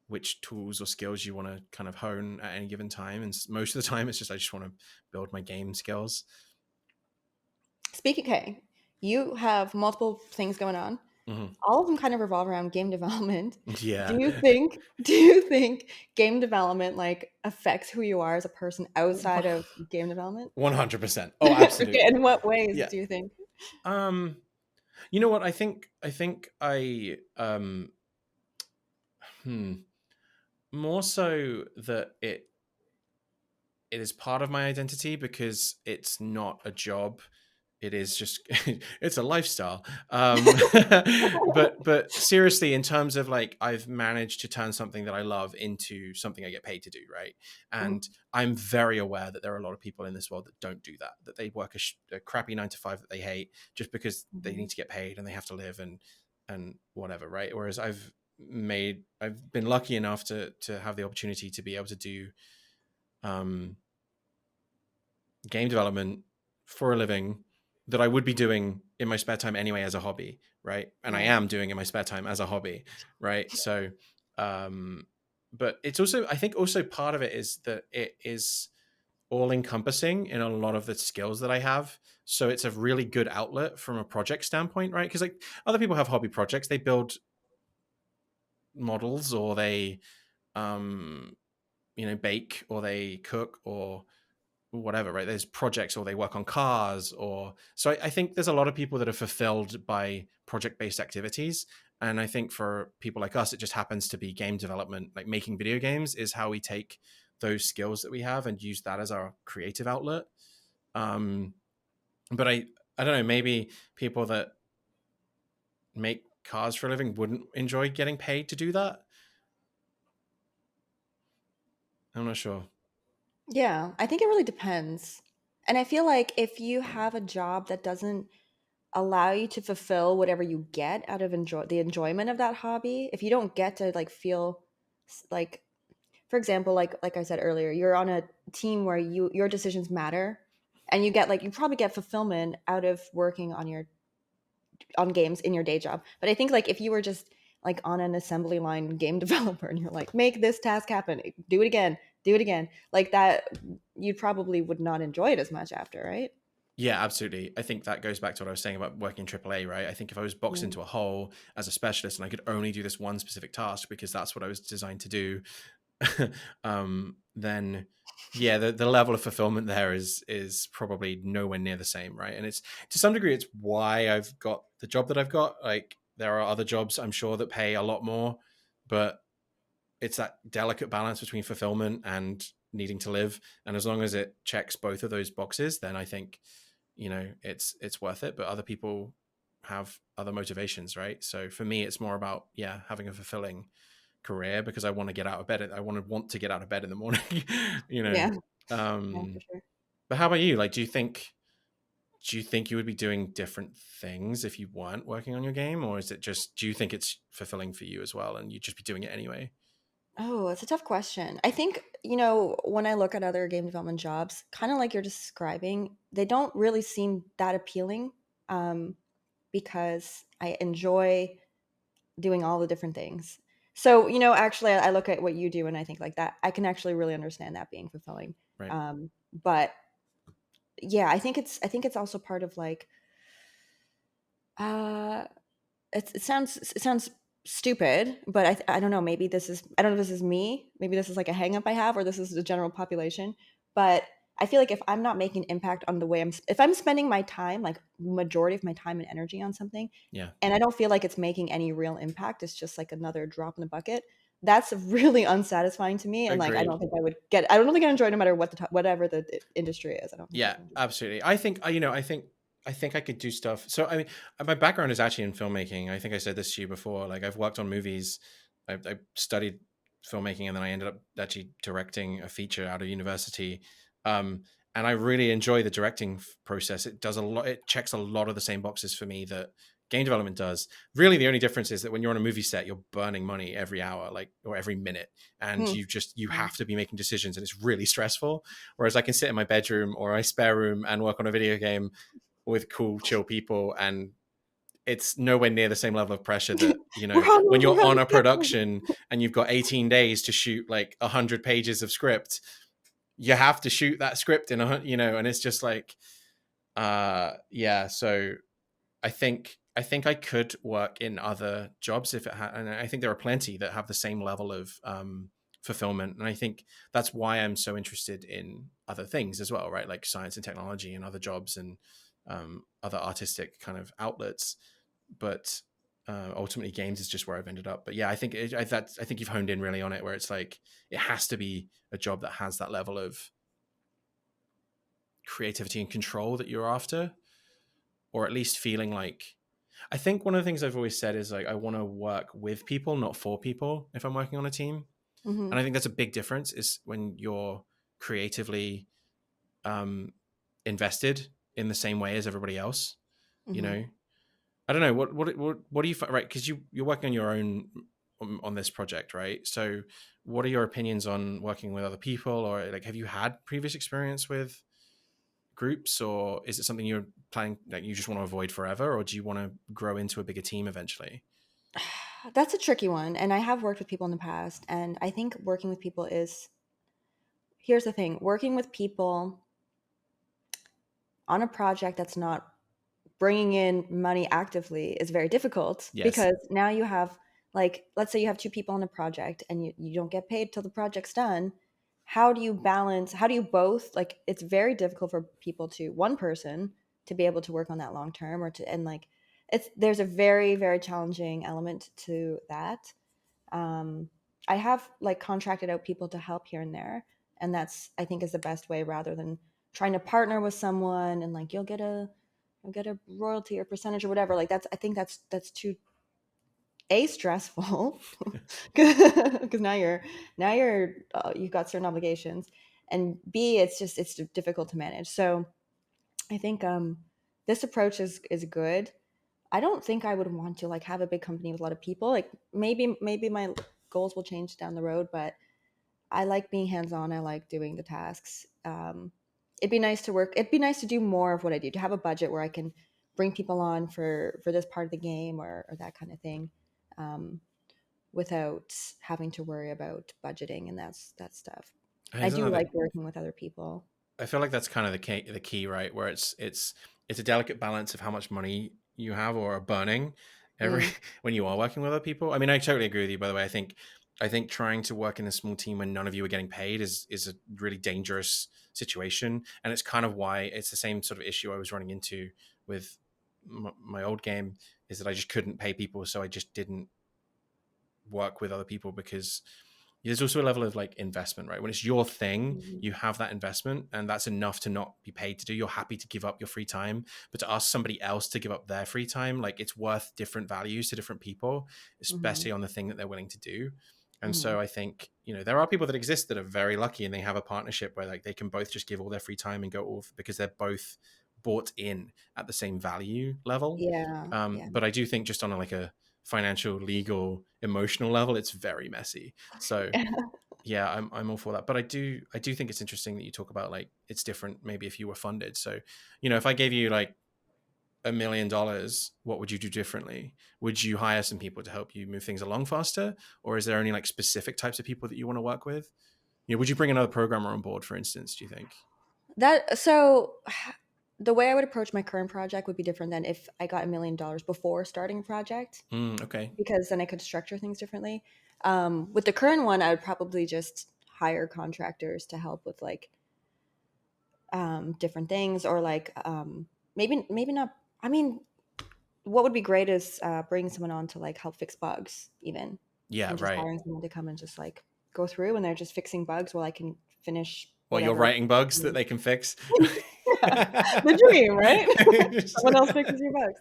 which tools or skills you want to kind of hone at any given time. And most of the time, it's just I just want to build my game skills. Speaking, okay, you have multiple things going on. Hmm. All of them kind of revolve around game development. Do Yeah. you think do you think game development like affects who you are as a person outside of game development? 100%. Oh, Okay, absolutely. in what ways Yeah. do you think? Um, you know what? I think more so that it is part of my identity because it's not a job. It is just it's a lifestyle. But seriously, in terms of like I've managed to turn something that I love into something I get paid to do, right? Mhm, And I'm very aware that there are a lot of people in this world that don't do that, that they work a crappy 9 to 5 that they hate just because they mhm. need to get paid and they have to live and whatever, right? Whereas I've been lucky enough to have the opportunity to be able to do um game development for a living that I would be doing in my spare time anyway as a hobby, right? And I Yeah. am doing in my spare time as a hobby, right? So, um, but it's also, I think, also part of it is that it is all encompassing in a lot of the skills that I have. So it's a really good outlet from a project standpoint, right? Because like other people have hobby projects, they build models or they, um, bake or they cook or whatever, right? There's projects or they work on cars or so I think there's a lot of people that are fulfilled by project-based activities. And I think for people like us, it just happens to be game development, like making video games is how we take those skills that we have and use that as our creative outlet. Um, but I don't know, maybe people that make cars for a living wouldn't enjoy getting paid to do that. I'm not sure. Yeah, I think it really depends. And I feel like if you have a job that doesn't allow you to fulfill whatever you get out of the enjoyment of that hobby, if you don't get to like feel like for example, like I said earlier, you're on a team where your decisions matter, and you get like you probably get fulfillment out of working on games in your day job. But I think like if you were just like on an assembly line game developer and you're like make this task happen, do it again, like that, you probably would not enjoy it as much after, right? Yeah, absolutely. I think that goes back to what I was saying about working in AAA, right? I think if I was boxed Mm. into a hole as a specialist and I could only do this one specific task because that's what I was designed to do, then yeah, the level of fulfillment there is probably nowhere near the same, right? And it's to some degree, it's why I've got the job that I've got. Like there are other jobs I'm sure that pay a lot more, but it's that delicate balance between fulfillment and needing to live. And as long as it checks both of those boxes, then I think it's worth it. But other people have other motivations, right? So for me, it's more about having a fulfilling career because I want to get out of bed. I want to get out of bed in the morning, you know. Yeah, yeah, for Um, sure. but how about you? Like, do you think you would be doing different things if you weren't working on your game, or is it just do you think it's fulfilling for you as well, and you'd just be doing it anyway? Oh, it's a tough question. I think, when I look at other game development jobs, kind of like you're describing, they don't really seem that appealing, um, because I enjoy doing all the different things. So, actually, I look at what you do and I think like that, I can actually really understand that being fulfilling. Right. But yeah, I think it's also part of like, uh, it sounds stupid, but I don't know. Maybe I don't know if this is me. Maybe this is like a hang up I have, or this is the general population. But I feel like if I'm not making an impact on the way if I'm spending my time, like majority of my time and energy on something, Yeah. and I don't feel like it's making any real impact, it's just like another drop in the bucket. That's really unsatisfying to me, and like I Agreed. don't think I would get. I don't think I enjoy it no matter what whatever the industry is. I don't think I Yeah, can enjoy. absolutely. I think I think I could do stuff. So I mean, my background is actually in filmmaking. I think I said this to you before. Like I've worked on movies. I studied filmmaking, and then I ended up actually directing a feature out of university. Um, and I really enjoy the directing process. It does a lot. It checks a lot of the same boxes for me that game development does. Really, the only difference is that when you're on a movie set, you're burning money every hour, like or every minute, and Hmm. you Yeah. have to be making decisions, and it's really stressful. Whereas I can sit in my bedroom or my spare room and work on a video game with cool, chill people, and it's nowhere near the same level of pressure that when We're you're on on the a schedule. production and you've got 18 days to shoot like 100 pages of script. You have to shoot that script and it's just like, yeah. So I think I could work in other jobs if it had, and I think there are plenty that have the same level of fulfillment. And I think that's why I'm so interested in other things as well, right? Like science and technology and other jobs and other artistic kind of outlets. But ultimately, games is just where I've ended up. But yeah, I think you've honed in really on it, where it's like it has to be a job that has that level of creativity and control that you're after, or at least feeling like I think one of the things I've always said is like I want to work with people, not for people if I'm working on a team. And Hmm. I think that's a big difference is when you're creatively um, invested in the same way as everybody else. You Hmm. know, I don't know what do you right? Because you're working on your own on this project, right? So, what are your opinions on working with other people, or like have you had previous experience with groups, or is it something you're planning that you just want to avoid forever, or do you want to grow into a bigger team eventually? That's a tricky one. And I have worked with people in the past. And I think working with people is here's the thing, working with people on a project that's not bringing in money actively is very difficult Yes. because now you have, like, let's say you have two people on a project and you don't get paid till the project's done. How do you both, like, it's very difficult for people to one person to be able to work on that long term or to, and like, there's a very, very challenging element to that. um, I have like contracted out people to help here and there, and that's, I think, is the best way rather than trying to partner with someone and like you'll get a royalty or percentage or whatever. Like I think that's too stressful because now you've got certain obligations, and b it's difficult to manage. So I think this approach is good. I don't think I would want to like have a big company with a lot of people. Like maybe my goals will change down the road, but I like being hands on. I like doing the tasks. It'd be nice to work. It'd be nice to do more of what I do. To have a budget where I can bring people on for this part of the game or that kind of thing, um, without having to worry about budgeting and that stuff. I Isn't do that like working with other people. I feel like that's kind of the key, right? Where it's a delicate balance of how much money you have or are burning every Mm, when you are working with other people. I mean, I totally agree with you. By the way, I think trying to work in a small team when none of you are getting paid is a really dangerous situation, and it's kind of why it's the same sort of issue I was running into with my old game, is that I just couldn't pay people, so I just didn't work with other people, because there's also a level of like investment, right? When it's your thing, mhm, you have that investment, and that's enough to not be paid to do. You're happy to give up your free time, but to ask somebody else to give up their free time, like, it's worth different values to different people, mhm, especially on the thing that they're willing to do. And mhm. so I think, there are people that exist that are very lucky and they have a partnership where like they can both just give all their free time and go off because they're both bought in at the same value level. Yeah, yeah. But I do think just on like a financial, legal, emotional level, it's very messy. So yeah, I'm all for that. But I do think it's interesting that you talk about like it's different maybe if you were funded. So, if I gave you like $1 million, what would you do differently? Would you hire some people to help you move things along faster? Or is there any like specific types of people that you want to work with? Would you bring another programmer on board, for instance, do you think? That so the way I would approach my current project would be different than if I got $1 million before starting a project, Okay. because then I could structure things differently. With the current one, I would probably just hire contractors to help with like different things, or like maybe not. I mean, what would be great is bringing someone on to like help fix bugs, even, Yeah, and just right. hiring someone to come and just like go through, and they're just fixing bugs while I can finish Well, you're whatever. writing bugs that they can fix. Yeah, the dream, right? Someone else fixes your bugs.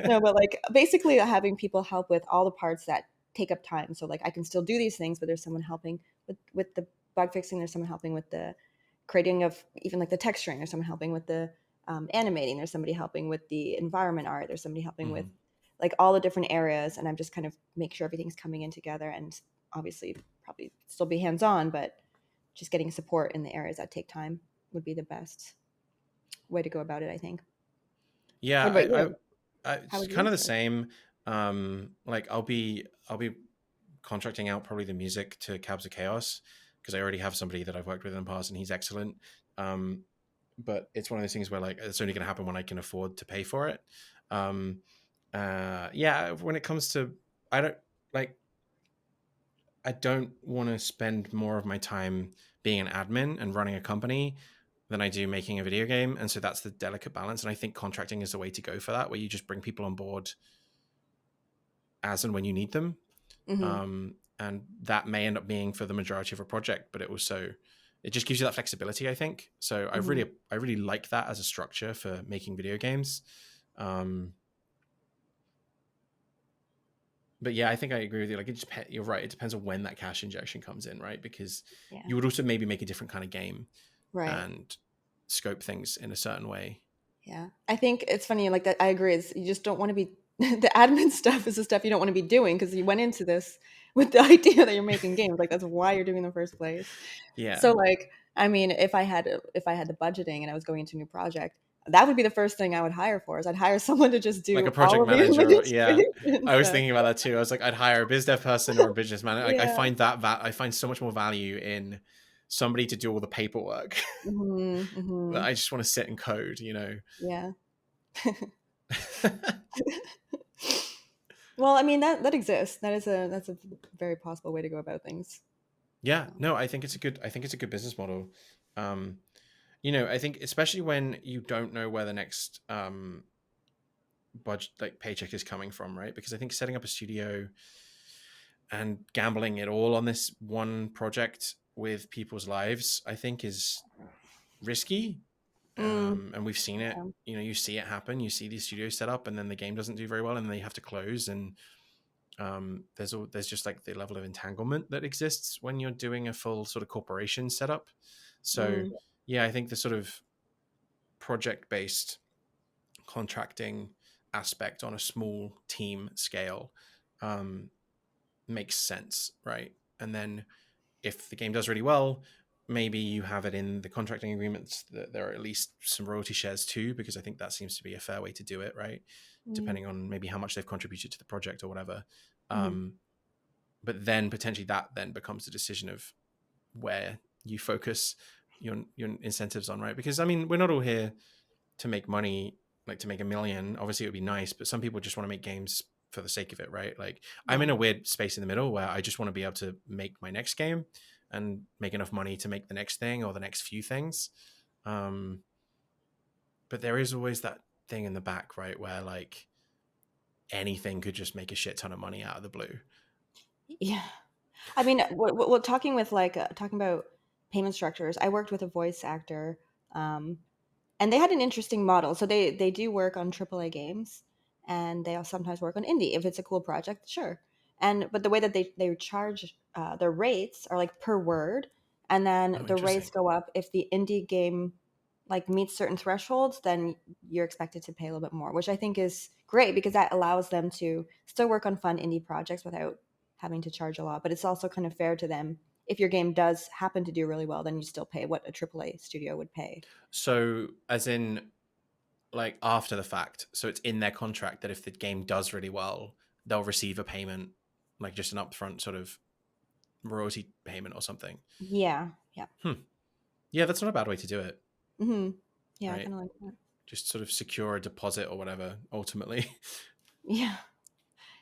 No, but like basically having people help with all the parts that take up time. So like I can still do these things, but there's someone helping with the bug fixing. There's someone helping with the creating of even like the texturing. There's someone helping with the animating. There's somebody helping with the environment art. There's somebody helping with Mhm. like all the different areas, and I'm just kind of make sure everything's coming in together. And obviously, probably still be hands on, but just getting support in the areas that take time would be the best way to go about it, I think. Yeah, What about you? How it's would you kind of the approach? same. Like I'll be contracting out probably the music to Cabs of Chaos, because I already have somebody that I've worked with in the past and he's excellent. Um, but it's one of those things where like it's only going to happen when I can afford to pay for it. Um, yeah, when it comes to, I don't like I don't want to spend more of my time being an admin and running a company than I do making a video game. And so that's the delicate balance. And I think contracting is the way to go for that, where you just bring people on board as and when you need them. Mhm, And that may end up being for the majority of a project, but it just gives you that flexibility, I think. So mhm, I really like that as a structure for making video games. Um, but yeah, I think I agree with you. Like, you're right. It depends on when that cash injection comes in, right? Because yeah, you would also maybe make a different kind of game right, and scope things in a certain way. yeah. I think it's funny, like, that I agree, is you just don't wanna be the admin stuff is the stuff you don't wanna be doing because you went into this with the idea that you're making games, like, that's why you're doing it in the first place. Yeah, So, like, I mean, if I had the budgeting and I was going into a new project, that would be the first thing I would hire for, is I'd hire someone to just like do a all project of the manager. Yeah, administration I was stuff. thinking about that too. I was like, I'd hire a biz dev person or a business manager. Like, I Yeah. find I find so much more value in somebody to do all the paperwork. Mhm, That mhm. I just want to sit and code. Yeah. Well, I mean, that exists. That's a very possible way to go about things. Yeah, So, no, I think it's a good business model. Um, I think especially when you don't know where the next budget, like, paycheck is coming from, right? Because I think setting up a studio and gambling it all on this one project with people's lives, I think, is risky. mm, And we've seen it. yeah. You see it happen. You see these studios set up, and then the game doesn't do very well, and then they have to close. And there's just like the level of entanglement that exists when you're doing a full sort of corporation setup. So Mm, yeah, I think the sort of project based contracting aspect on a small team scale um, makes sense, right? And then if the game does really well, maybe you have it in the contracting agreements that there are at least some royalty shares too, because I think that seems to be a fair way to do it, right? mm, Depending on maybe how much they've contributed to the project or whatever. mhm. Um, but then potentially that then becomes a decision of where you focus your incentives on, right? Because I mean, we're not all here to make money, like to make a million. Obviously, it would be nice, but some people just want to make games for the sake of it, right? Like I'm Yeah. in a weird space in the middle where I just want to be able to make my next game and make enough money to make the next thing or the next few things. Um, but there is always that thing in the back, right, where like anything could just make a shit ton of money out of the blue. Yeah. I mean, what talking with like talking about payment structures. I worked with a voice actor, um, and they had an interesting model. So they do work on AAA games, and they also sometimes work on indie if it's a cool project, sure. And but the way that they charge their rates are like per word, and then Oh, the rates interesting. go up if the indie game like meets certain thresholds, then you're expected to pay a little bit more, which I think is great because that allows them to still work on fun indie projects without having to charge a lot. But it's also kind of fair to them. If your game does happen to do really well, then you still pay what a AAA studio would pay. So, as in, like after the fact, so it's in their contract that if the game does really well, they'll receive a payment, like just an upfront sort of royalty payment or something. Yeah, yeah. Hmm. Yeah, that's not a bad way to do it, Yeah, I right? kind of like that. Just sort of secure a deposit or whatever. Ultimately, Yeah.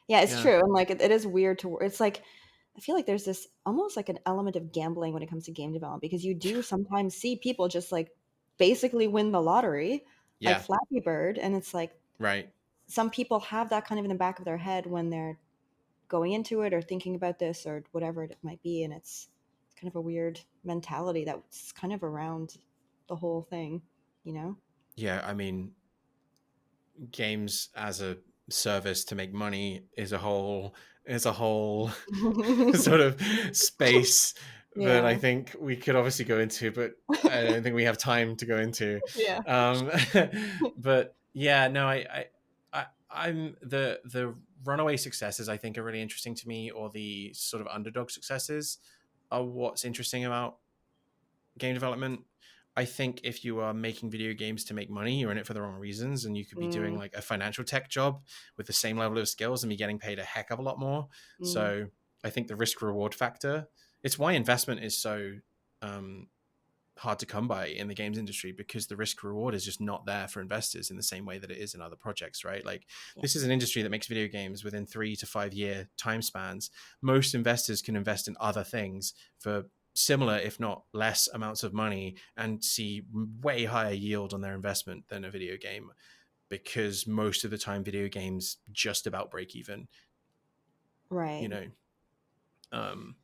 Yeah, it's yeah, true, and, like, it is weird to it's like I feel like there's this almost like an element of gambling when it comes to game development because you do sometimes see people just, like, basically win the lottery, like yeah, Flappy Bird, and it's like right. some people have that kind of in the back of their head when they're going into it or thinking about this or whatever it might be, and it's kind of a weird mentality that's kind of around the whole thing, you know? Yeah, I mean, games as a service to make money is a whole sort of space that I Yeah. think we could obviously go into, but I don't think we have time to go into. Yeah. Um, but yeah, no, I'm the runaway successes I think are really interesting to me, or the sort of underdog successes are what's interesting about game development. I think if you are making video games to make money, you're in it for the wrong reasons, and you could be doing Mm, like a financial tech job with the same level of skills and be getting paid a heck of a lot more. mm, So I think the risk reward factor, it's why investment is so um, hard to come by in the games industry, because the risk reward is just not there for investors in the same way that it is in other projects, right? Like yeah. this is an industry that makes video games within 3 to 5 year time spans. Most investors can invest in other things for similar, if not less, amounts of money and see way higher yield on their investment than a video game, because most of the time video games just about break even, you Right. know. um,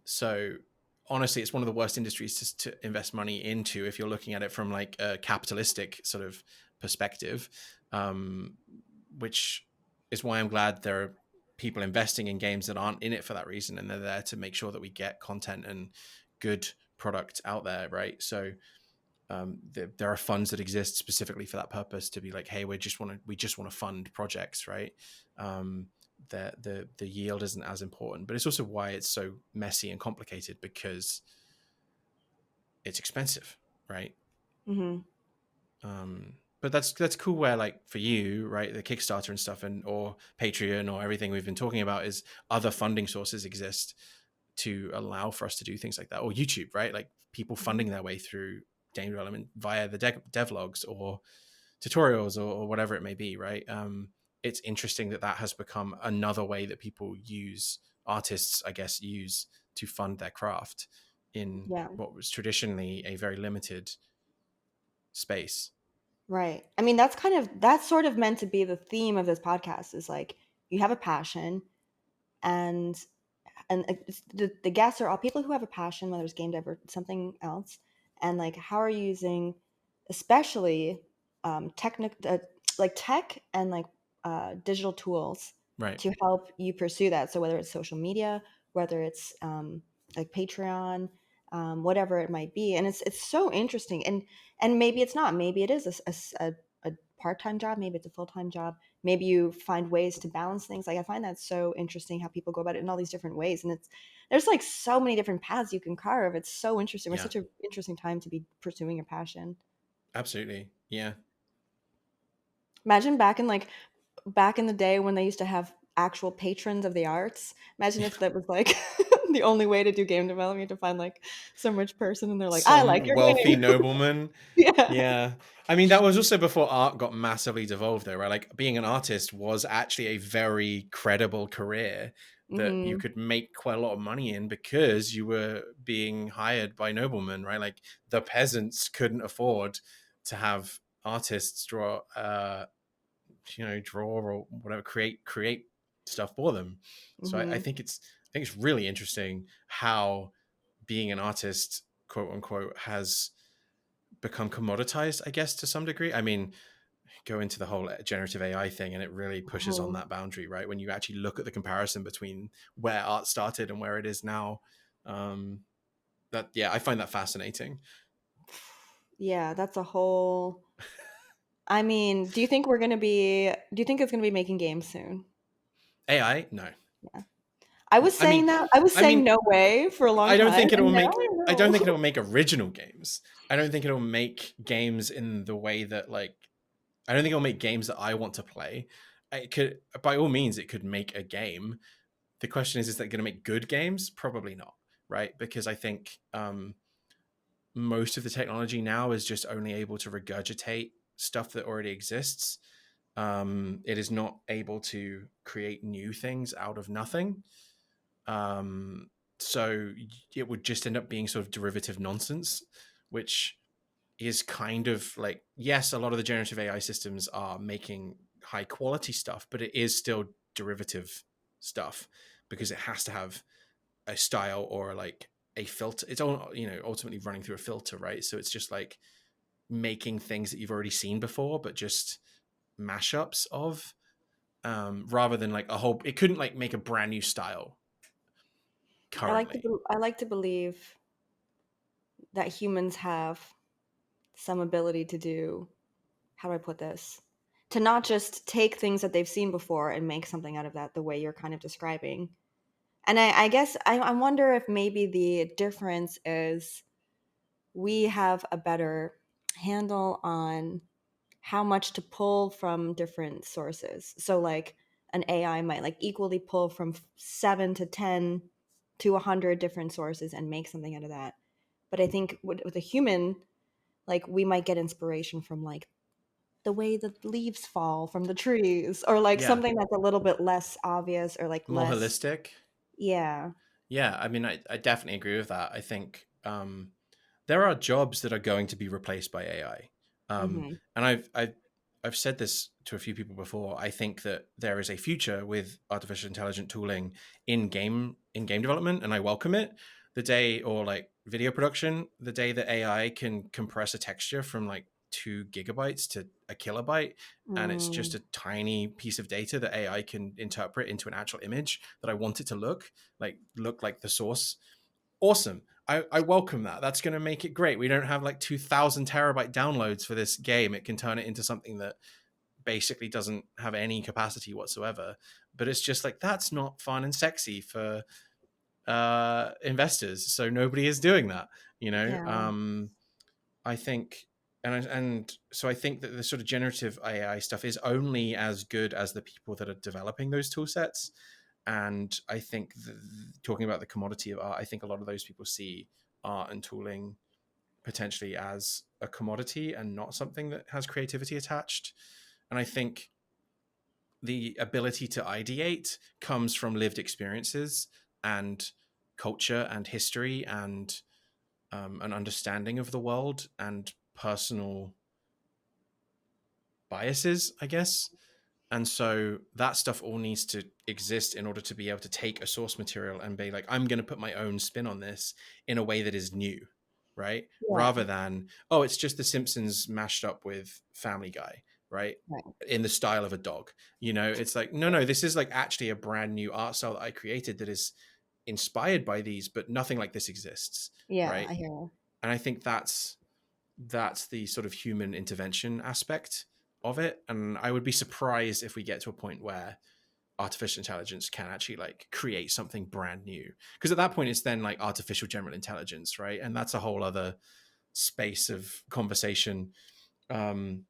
So honestly, it's one of the worst industries to invest money into if you're looking at it from like a capitalistic sort of perspective, um, which is why I'm glad there are people investing in games that aren't in it for that reason, and they're there to make sure that we get content and good product out there, right? So there are funds that exist specifically for that purpose, to be like, hey, we just want to fund projects, right? Um, the yield isn't as important, but it's also why it's so messy and complicated, because it's expensive, right? Mhm. But that's cool. Where like for you, right, the Kickstarter and stuff, and or Patreon or everything we've been talking about, is other funding sources exist to allow for us to do things like that, or YouTube, right? Like people Mhm. funding their way through game development via the devlogs or tutorials, or whatever it may be, right? It's interesting that that has become another way that people use, artists, I guess, use to fund their craft in Yeah, what was traditionally a very limited space. right. I mean, that's sort of meant to be the theme of this podcast is like you have a passion and the guests are all people who have a passion, whether it's game dev or something else, and like how are you using, especially like tech and like digital tools Right. to help you pursue that. So whether it's social media, whether it's like Patreon, whatever it might be, and it's so interesting. And maybe it's not. Maybe it is a part-time job. Maybe it's a full-time job. Maybe you find ways to balance things. Like I find that so interesting how people go about it in all these different ways. And there's like so many different paths you can carve. It's so interesting. We're Yeah, such an interesting time to be pursuing your passion. absolutely. Yeah. Imagine back in the day when they used to have actual patrons of the arts. Imagine if that was like The only way to do game development, to find like some rich person and they're like, I like Some your wealthy game. nobleman. Yeah. Yeah. I mean, that was also before art got massively devolved, though, right? Like being an artist was actually a very credible career that you Hmm. could make quite a lot of money in because you were being hired by noblemen, right? Like the peasants couldn't afford to have artists draw, draw or whatever, create stuff for them. So I Hmm. think it's really interesting how being an artist, quote unquote, has become commoditized, I guess, to some degree. I mean, go into the whole generative AI thing and it really pushes on Hmm. that boundary, right? When you actually look at the comparison between where art started and where it is now. Um, that yeah, I find that fascinating. Yeah, that's a whole. I mean, do you think it's gonna be making games soon? AI, no. Yeah. I was I saying mean, that. I was I saying mean, no way for a long I don't time, think it'll and now make. I don't I don't think know. it'll make original games. I don't think it'll make games in the way that like. I don't think it'll make games that I want to play. It could, by all means, it could make a game. The question is that going to make good games? Probably not, right? Because I think most of the technology now is just only able to regurgitate stuff that already exists. It is not able to create new things out of nothing. Um, so it would just end up being sort of derivative nonsense, which is kind of like, yes, a lot of the generative AI systems are making high quality stuff, but it is still derivative stuff because it has to have a style or like a filter. It's all, ultimately running through a filter, right? So it's just like making things that you've already seen before, but just mashups of, rather than like a whole, it couldn't like make a brand new style currently. I like to believe that humans have some ability to do, how do I put this? To not just take things that they've seen before and make something out of that the way you're kind of describing. And I guess I wonder if maybe the difference is we have a better handle on how much to pull from different sources. So like an AI might like equally pull from 7 to 10 to 100 different sources and make something out of that. But I think with a human, like we might get inspiration from like the way the leaves fall from the trees or like Yeah. something that's a little bit less obvious or like More less. holistic. Yeah. Yeah. I mean, I definitely agree with that. I think, there are jobs that are going to be replaced by AI. Mhm. And I've said this to a few people before. I think that there is a future with artificial intelligent tooling in game development, and I welcome it. The day, or like video production, the day that AI can compress a texture from like 2 gigabytes to a kilobyte, and it's just Mm. a tiny piece of data that AI can interpret into an actual image that I want it to look like the source. Awesome. I welcome that. That's going to make it great. We don't have like 2,000 terabyte downloads for this game. It can turn it into something that basically doesn't have any capacity whatsoever. But it's just like, that's not fun and sexy for investors. So nobody is doing that, you know? Yeah. I think, and so I think that the sort of generative AI stuff is only as good as the people that are developing those tool sets. And I think talking about the commodity of art, I think a lot of those people see art and tooling potentially as a commodity and not something that has creativity attached. And I think the ability to ideate comes from lived experiences and culture and history and an understanding of the world and personal biases, I guess. And so that stuff all needs to exist in order to be able to take a source material and be like, I'm going to put my own spin on this in a way that is new, right? Yeah. Rather than, oh, it's just The Simpsons mashed up with Family Guy, right? Right. In the style of a dog. It's like, no, this is like actually a brand new art style that I created that is inspired by these, but nothing like this exists, Yeah, right? I hear you. And I think that's the sort of human intervention aspect of it. And I would be surprised if we get to a point where artificial intelligence can actually like create something brand new, because at that point it's then like artificial general intelligence, right? And that's a whole other space of conversation. um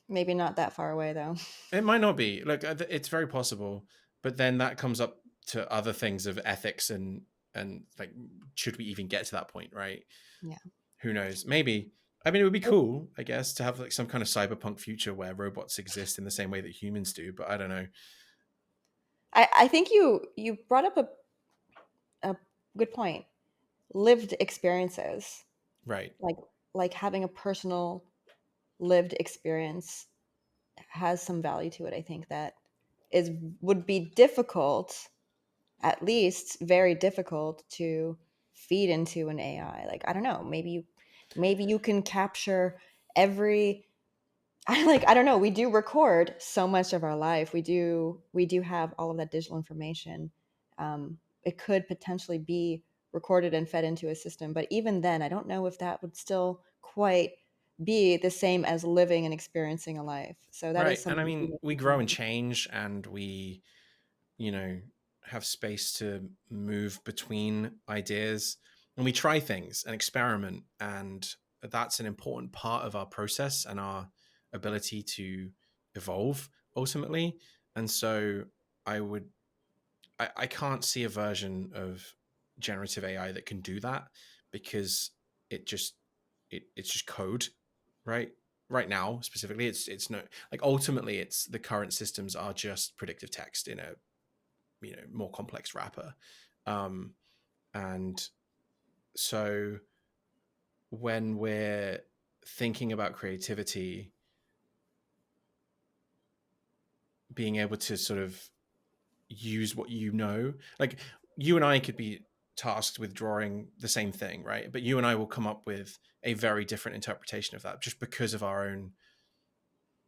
Maybe not that far away though. it might not be, like, it's very possible, but then that comes up to other things of ethics and and like, should we even get to that point, right? Yeah. Who knows? Maybe. I mean, it would be cool, I guess, to have like some kind of cyberpunk future where robots exist in the same way that humans do, but I don't know. I think you brought up a good point. Lived experiences, Right. like having a personal lived experience has some value to it. I think that is would be difficult, at least very difficult to feed into an AI. Like I don't know, maybe you can capture every I don't know, we do record so much of our life. We do have all of that digital information. It could potentially be recorded and fed into a system, but even then, I don't know if that would still quite be the same as living and experiencing a life. So that is Right. And I something to mean, keep we in grow and mind. change, and we, you know, have space to move between ideas, and we try things and experiment. And that's an important part of our process and our ability to evolve ultimately. And so I would, I can't see a version of generative AI that can do that, because it just, it's just code, right? Right now, specifically, it's no, like, ultimately, it's the current systems are just predictive text in a, more complex wrapper. um and so when we're thinking about creativity, being able to sort of use what, like, you and I could be tasked with drawing the same thing, right? But you and I will come up with a very different interpretation of that, just because of our own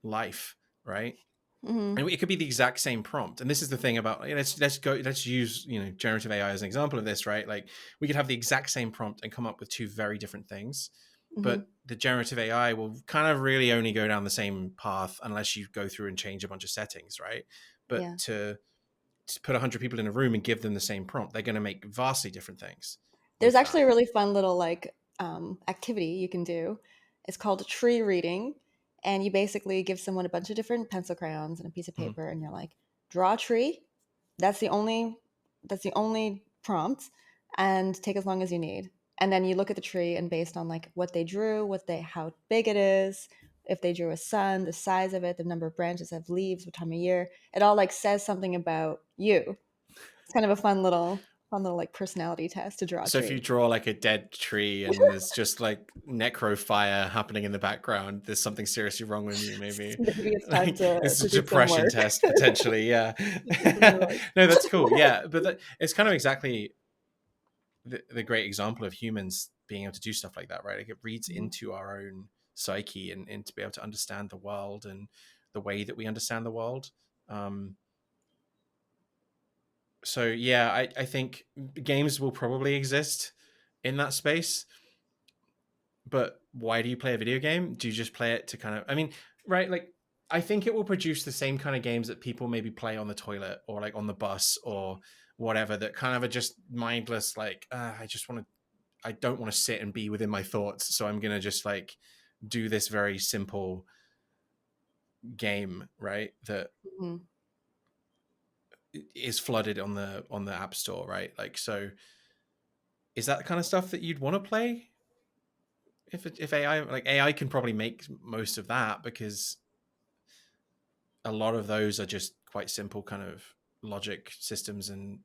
life, right? Hmm. And it could be the exact same prompt. And this is the thing about, let's use, generative AI as an example of this, right? Like, we could have the exact same prompt and come up with two very different things, Hmm. but the generative AI will kind of really only go down the same path unless you go through and change a bunch of settings, right? But Yeah. to put 100 people in a room and give them the same prompt, they're going to make vastly different things There's with that. actually a really fun little activity you can do. It's called tree reading, and you basically give someone a bunch of different pencil crayons and a piece of Mhm. paper, and you're like, draw a tree. That's the only prompt, and take as long as you need. And then you look at the tree, and based on like what they drew, how big it is, if they drew a sun, the size of it, the number of branches have leaves, what time of year, it all like says something about you. It's kind of a fun little like personality test to draw a So if you tree. draw like a dead tree and there's just like necro fire happening in the background, there's something seriously wrong with you, maybe. Maybe it's time Like, it's a to do some depression work. test potentially. Yeah. Do some more work. No, that's cool. Yeah, but it's kind of exactly the great example of humans being able to do stuff like that, right? Like, it reads Mhm. into our own psyche, and to be able to understand the world and the way that we understand the world. Um, so yeah, I think games will probably exist in that space. But why do you play a video game? Do you just play it to kind of, I mean, right? Like, I think it will produce the same kind of games that people maybe play on the toilet or like on the bus or whatever, that kind of are just mindless. Like, I don't want to sit and be within my thoughts. So I'm going to just like do this very simple game, right? That Mhm. is flooded on the app store, right? Like, so is that the kind of stuff that you'd want to play? If AI, like, AI can probably make most of that, because a lot of those are just quite simple kind of logic systems, and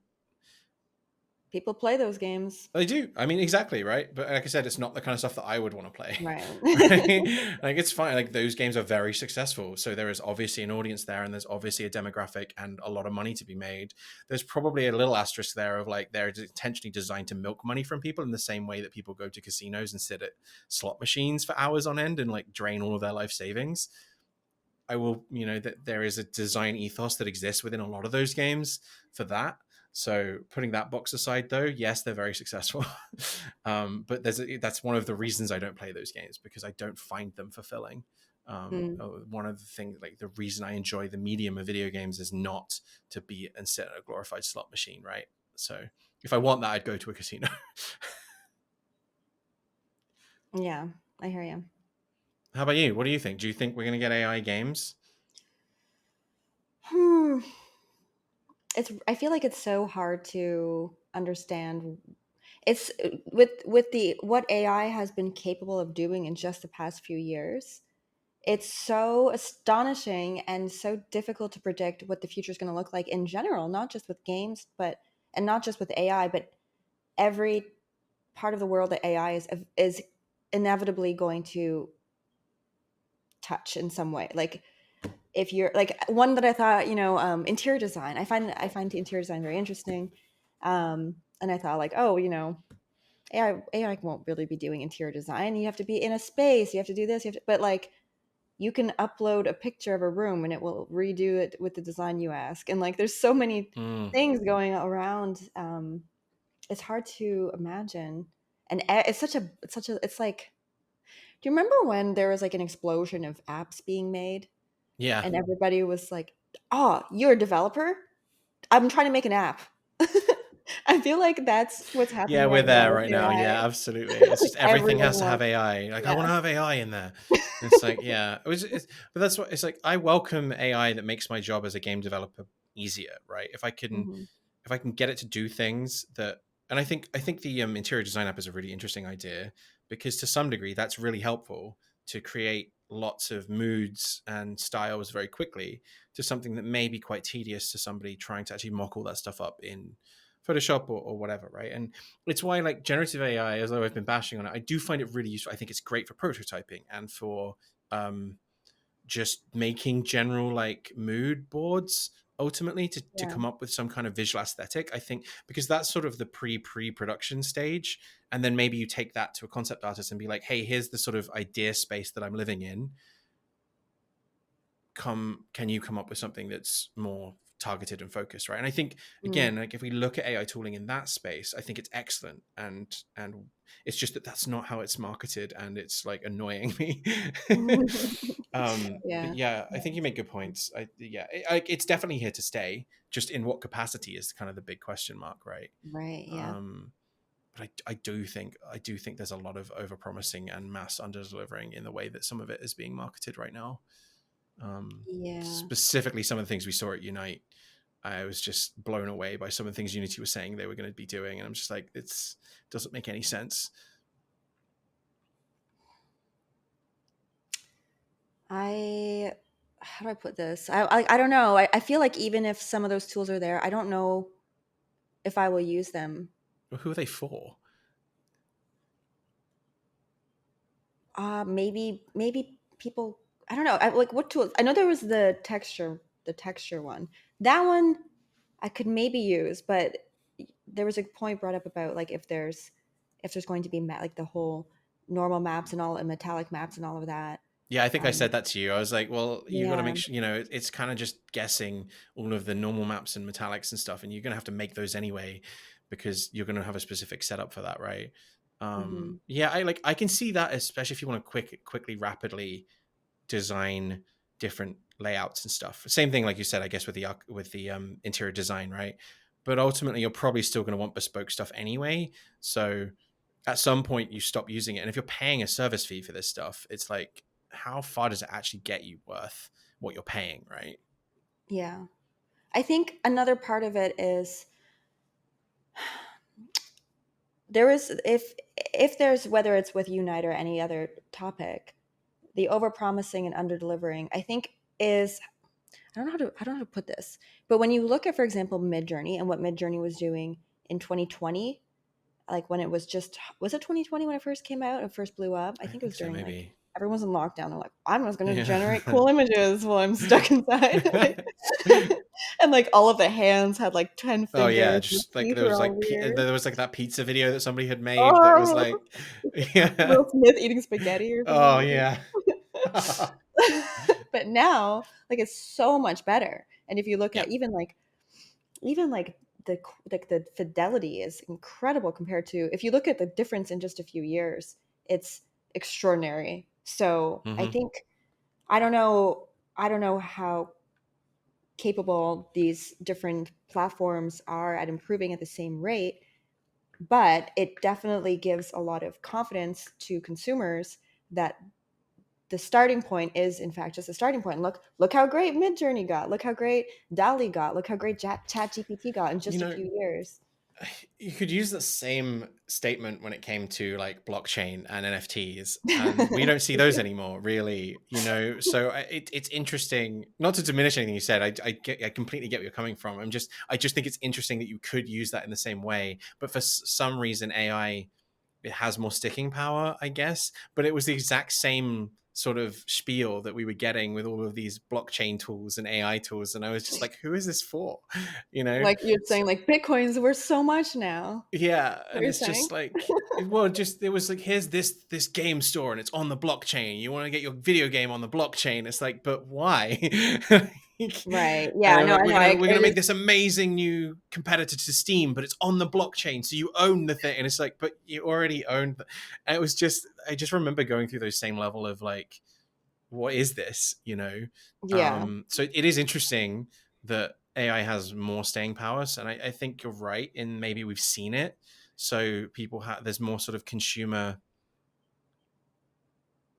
People play those games. they do. I mean, exactly, right? But like I said, it's not the kind of stuff that I would want to play. Right. Right? Like, it's fine. Like, those games are very successful. So there is obviously an audience there, and there's obviously a demographic and a lot of money to be made. There's probably a little asterisk there of like, they're intentionally designed to milk money from people in the same way that people go to casinos and sit at slot machines for hours on end and like drain all of their life savings. I will, that there is a design ethos that exists within a lot of those games for that. So putting that box aside, though, yes, they're very successful. But that's one of the reasons I don't play those games, because I don't find them fulfilling. Mm. One of the things, like, the reason I enjoy the medium of video games is not to be and sit at a glorified slot machine, right? So if I want that, I'd go to a casino. Yeah, I hear you. How about you? What do you think? Do you think we're going to get AI games? Hmm. I feel like it's so hard to understand. It's with the what AI has been capable of doing in just the past few years. It's so astonishing and so difficult to predict what the future is going to look like in general, not just with games, but and not just with AI, but every part of the world that AI is inevitably going to touch in some way. Like if you're like one that I thought, interior design. I find interior design very interesting, and I thought like, oh, AI won't really be doing interior design. You have to be in a space. You have to do this. But like you can upload a picture of a room and it will redo it with the design you ask. And like there's so many Mm. things going around. It's hard to imagine. And it's like, do you remember when there was like an explosion of apps being made Yeah. and everybody was like, "Oh, you're a developer? I'm trying to make an app." I feel like that's what's Yeah, happening we're right now there with right now. AI. Yeah, absolutely. It's Like just everything everyone has to have wants, AI. Like, I yeah. want to have AI in there. And it's like, yeah, but that's what it's like. I welcome AI that makes my job as a game developer easier, right? Mhm. If I can get it to do things that, and I think the interior design app is a really interesting idea because to some degree that's really helpful to create lots of moods and styles very quickly to something that may be quite tedious to somebody trying to actually mock all that stuff up in Photoshop or whatever, right? And it's why like generative AI, as though I've been bashing on it, I do find it really useful. I think it's great for prototyping and for um, just making general like mood boards ultimately to Yeah. come up with some kind of visual aesthetic. I think because that's sort of the pre-production stage, and then maybe you take that to a concept artist and be like, hey, here's the sort of idea space that I'm living in. Can you come up with something that's more targeted and focused, right? And I think Mm. again, like if we look at AI tooling in that space, I think it's excellent, and it's just that that's not how it's marketed, and it's like annoying me. But Yeah. yeah, I Yeah. think you make good points. It's definitely here to stay. Just in what capacity is kind of the big question mark, right? Right. Yeah. Um, but I do think there's a lot of overpromising and mass under delivering in the way that some of it is being marketed right now. Yeah. Specifically, some of the things we saw at Unite, I was just blown away by some of the things Unity was saying they were going to be doing, and I'm just like, it doesn't make any sense. I How do I put this? I don't know. I feel like even if some of those tools are there, I don't know if I will use them. Well, who are they for? Maybe people. I don't know. Like what tools? I know there was the texture one. That one I could maybe use, but there was a point brought up about like if there's going to be like the whole normal maps and all and metallic maps and all of that. Yeah, I think I Um, said that to you. I was like, well, you got to yeah. make sure, it's kind of just guessing all of the normal maps and metallics and stuff. And you're going to have to make those anyway because you're going to have a specific setup for that, right? Hmm. Yeah, I can see that, especially if you want to quickly, rapidly design different layouts and stuff. Same thing, like you said, I guess with the interior design, right? But ultimately, you're probably still going to want bespoke stuff anyway. So at some point, you stop using it. And if you're paying a service fee for this stuff, it's like, how far does it actually get you worth what you're paying, right? Yeah. I think another part of it is there is if there's whether it's with Unite or any other topic, the overpromising and underdelivering, I think is I don't know how to put this, but when you look at, for example, Midjourney and what Midjourney was doing in 2020, like when it was it 2020 when it first came out and first blew up? I I think it think was so, during like maybe. everyone's in lockdown. They're like, I'm just going to generate Yeah. cool images while I'm stuck inside. And like all of the hands had like 10 Oh yeah, fingers. The just like teeth there were was all like weird. there was like that pizza video that somebody had made that was Oh, like, yeah. Will Smith eating spaghetti or Oh something. yeah. But now, like, it's so much better. And if you look Yeah. at even like the fidelity is incredible compared to if you look at the difference in just a few years, it's extraordinary. So I Hmm. think I don't know how capable these different platforms are at improving at the same rate, but it definitely gives a lot of confidence to consumers that the starting point is in fact just a starting point. Look how great Midjourney got. Look how great Dali got. Look how great ChatGPT got in You just a know, few years. you could use the same statement when it came to like blockchain and NFTs, and we don't see those anymore, really. So it's interesting. Not to diminish anything you said, I completely get where you're coming from. I just think it's interesting that you could use that in the same way, but for some reason, AI, it has more sticking power, I guess. But it was the exact same sort of spiel that we were getting with all of these blockchain tools and AI tools, and I was just like, who is this for? You know? Like you're So, saying, like Bitcoin's worth so much now. yeah, What and you're it's saying? just like, well, just it was like, here's this game store and it's on the blockchain. You want to get your video game on the blockchain? It's like, but why? Right. And Yeah. they're No, like, I know. we're gonna It make is. this amazing new competitor to Steam, but it's on the blockchain, so you own the thing. And it's like, but you already own. And it was just, I just remember going through those same level of like, what is this? Yeah. So it is interesting that AI has more staying powers, and I think you're right in maybe we've seen it. So people have, there's more sort of consumer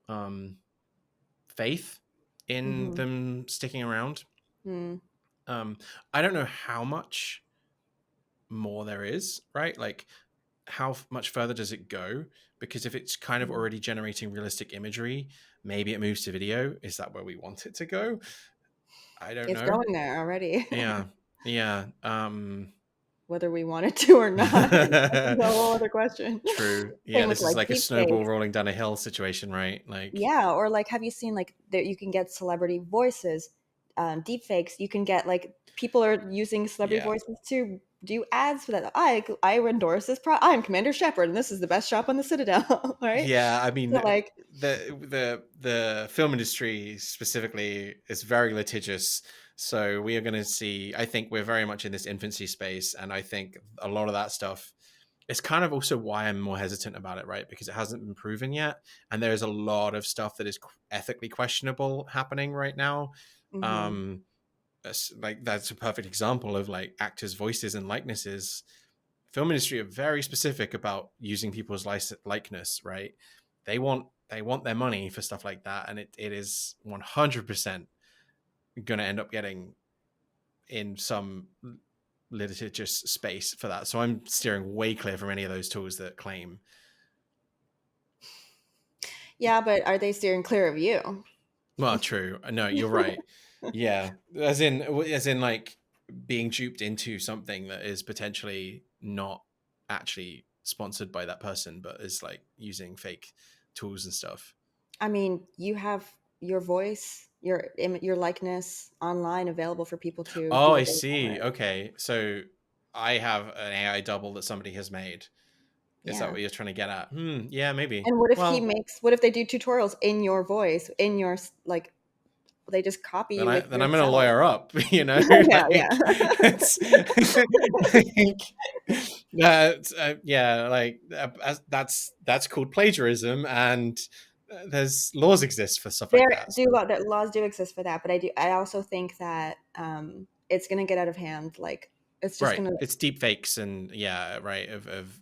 um, faith in Mm-hmm. them sticking around. Mm. Um, I don't know how much more there is, right? Like, how much further does it go? Because if it's kind of Mm. already generating realistic imagery, maybe it moves to video. Is that where we want it to go? I don't It's know. going there already, Yeah. Yeah. whether we want it to or not. That's a whole other question. True. Yeah, Same with this is like like a deep snowball fakes. rolling down a hill situation, right? Like, Yeah, or like, have you seen like that you can get celebrity voices, deep fakes? You can get like people are using celebrity yeah. voices to do ads for that. I endorse this I'm Commander Shepard, and this is the best shop on the Citadel, right? Yeah, I So mean, like, the film industry specifically is very litigious. So we are going to see, I think we're very much in this infancy space, and I think a lot of that stuff, it's kind of also why I'm more hesitant about it, right? Because it hasn't been proven yet, and there's a lot of stuff that is ethically questionable happening right now. mhm, Um, like that's a perfect example of like actors' voices and likenesses. Film industry are very specific about using people's likeness, right? They want their money for stuff like that, and it is 100% going to end up getting in some litigious space for that. So I'm steering way clear from any of those tools that claim. yeah, but are they steering clear of you? Well, true. No, you're right. Yeah, as in like being duped into something that is potentially not actually sponsored by that person, but is like using fake tools and stuff. I mean, you have your voice, your likeness online available for people to Oh, do I what they see. want. Okay, so I have an AI double that somebody has made. Is that Yeah. what you're trying to get at? Yeah, maybe. And what if Well, what if they do tutorials in your voice, in your like, they just copy then you I with then I'm gonna yourself? lawyer up. Yeah, Like yeah. it's like, that. Yeah, like that's called plagiarism, and there's laws exist for stuff like that. So, That laws do exist for that, but I also think that it's gonna get out of hand. Like it's just right, gonna. it's deep fakes, and yeah, right. Of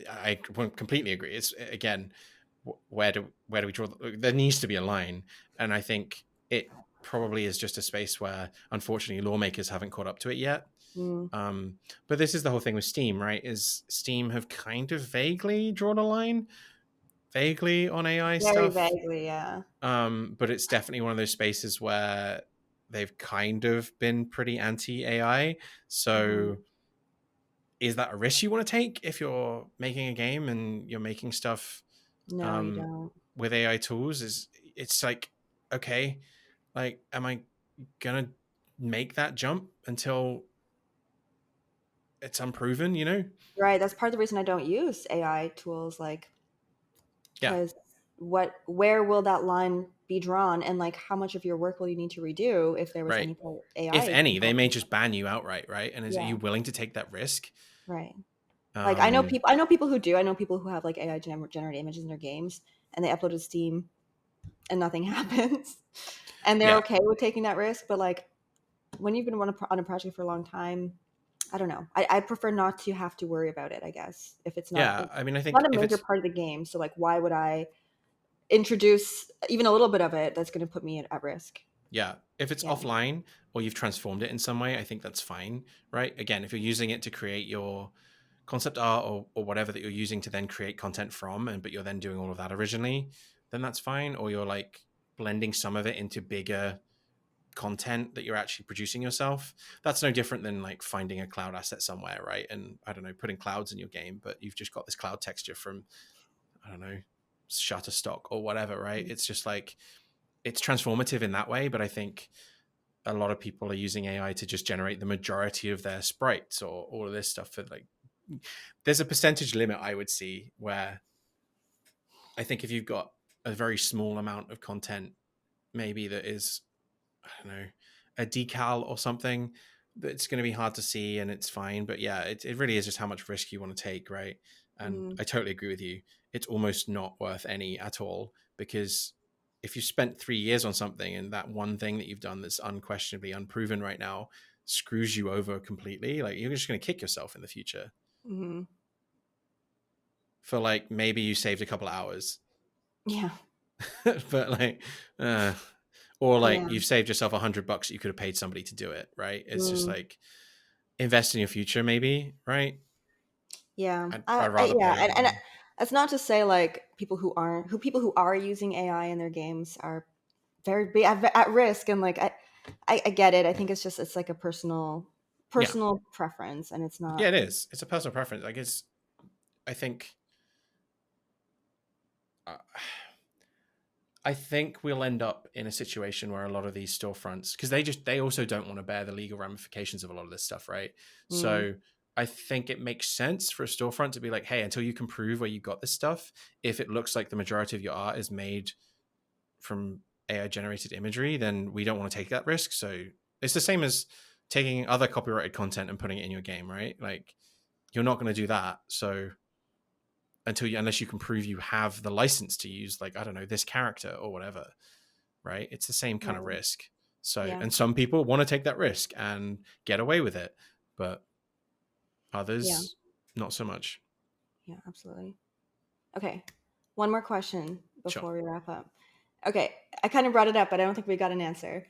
I completely agree. It's again, where do we draw? There needs to be a line, and I think it probably is just a space where unfortunately lawmakers haven't caught up to it yet. Mm, Um, but this is the whole thing with Steam, right? Is Steam have kind of vaguely drawn a line, vaguely on AI very stuff. vaguely, yeah. But it's definitely one of those spaces where they've kind of been pretty anti AI. Hmm. So is that a risk you want to take if you're making a game and you're making stuff No, you um, don't. with AI tools? Is it's like, okay, like am I gonna make that jump until it's unproven? Right. That's part of the reason I don't use AI tools, like, Yeah, because where will that line be drawn, and like, how much of your work will you need to redo if there was right. any part of AI If any, they may involved? just ban you outright, right? And are Yeah. you willing to take that risk? Right. Like Um, I know people who do. I know people who have like AI generate images in their games, and they upload to Steam, and nothing happens, and they're yeah, okay with taking that risk. But like, when you've been on a project for a long time, I don't know. I prefer not to have to worry about it. I guess if it's not yeah. I mean, I think not a if major it's part of the game. So like, why would I? introduce even a little bit of it that's going to put me at risk. Yeah. If it's Yeah. offline or you've transformed it in some way, I think that's fine, right? Again, if you're using it to create your concept art or whatever that you're using to then create content from, and but you're then doing all of that originally, then that's fine. Or you're like blending some of it into bigger content that you're actually producing yourself. That's no different than like finding a cloud asset somewhere, right? And I don't know, putting clouds in your game, but you've just got this cloud texture from, I don't know, Shutterstock or whatever, right? It's just like, it's transformative in that way, but I think a lot of people are using AI to just generate the majority of their sprites or all of this stuff for like, there's a percentage limit I would see where I think if you've got a very small amount of content, maybe that is, I don't know, a decal or something, that's going to be hard to see and it's fine. But yeah, it really is just how much risk you want to take, right? And Mm, I totally agree with you. It's almost not worth any at all, because if you spent 3 years on something and that one thing that you've done that's unquestionably unproven right now screws you over completely, like you're just going to kick yourself in the future mm, for like maybe you saved a couple of hours. yeah. But like, uh, or like Yeah. you've saved yourself $100 you could have paid somebody to do it, right? It's just Mm, like, invest in your future, maybe, right? yeah. I'd rather Yeah. play. And that's not to say like people who are using AI in their games are at risk. And like, I get it. I think it's like a Yeah, personal preference, and it's yeah, not. it is. It's a personal preference. I guess. I think. Uh, I think we'll end up in a situation where a lot of these storefronts, because they also don't want to bear the legal ramifications of a lot of this stuff, right? Mm, So I think it makes sense for a storefront to be like, hey, until you can prove where you got this stuff, if it looks like the majority of your art is made from AI generated imagery, then we don't want to take that risk. So it's the same as taking other copyrighted content and putting it in your game, right? Like you're not going to do that. So unless you can prove you have the license to use, like, I don't know, this character or whatever, right? It's the same kind of right. risk. So, Yeah. and some people want to take that risk and get away with it, but Yeah. others, not so much. Yeah. Absolutely. Okay. One more question Sure. before we wrap up. Okay. I kind of brought it up, but I don't think we got an answer.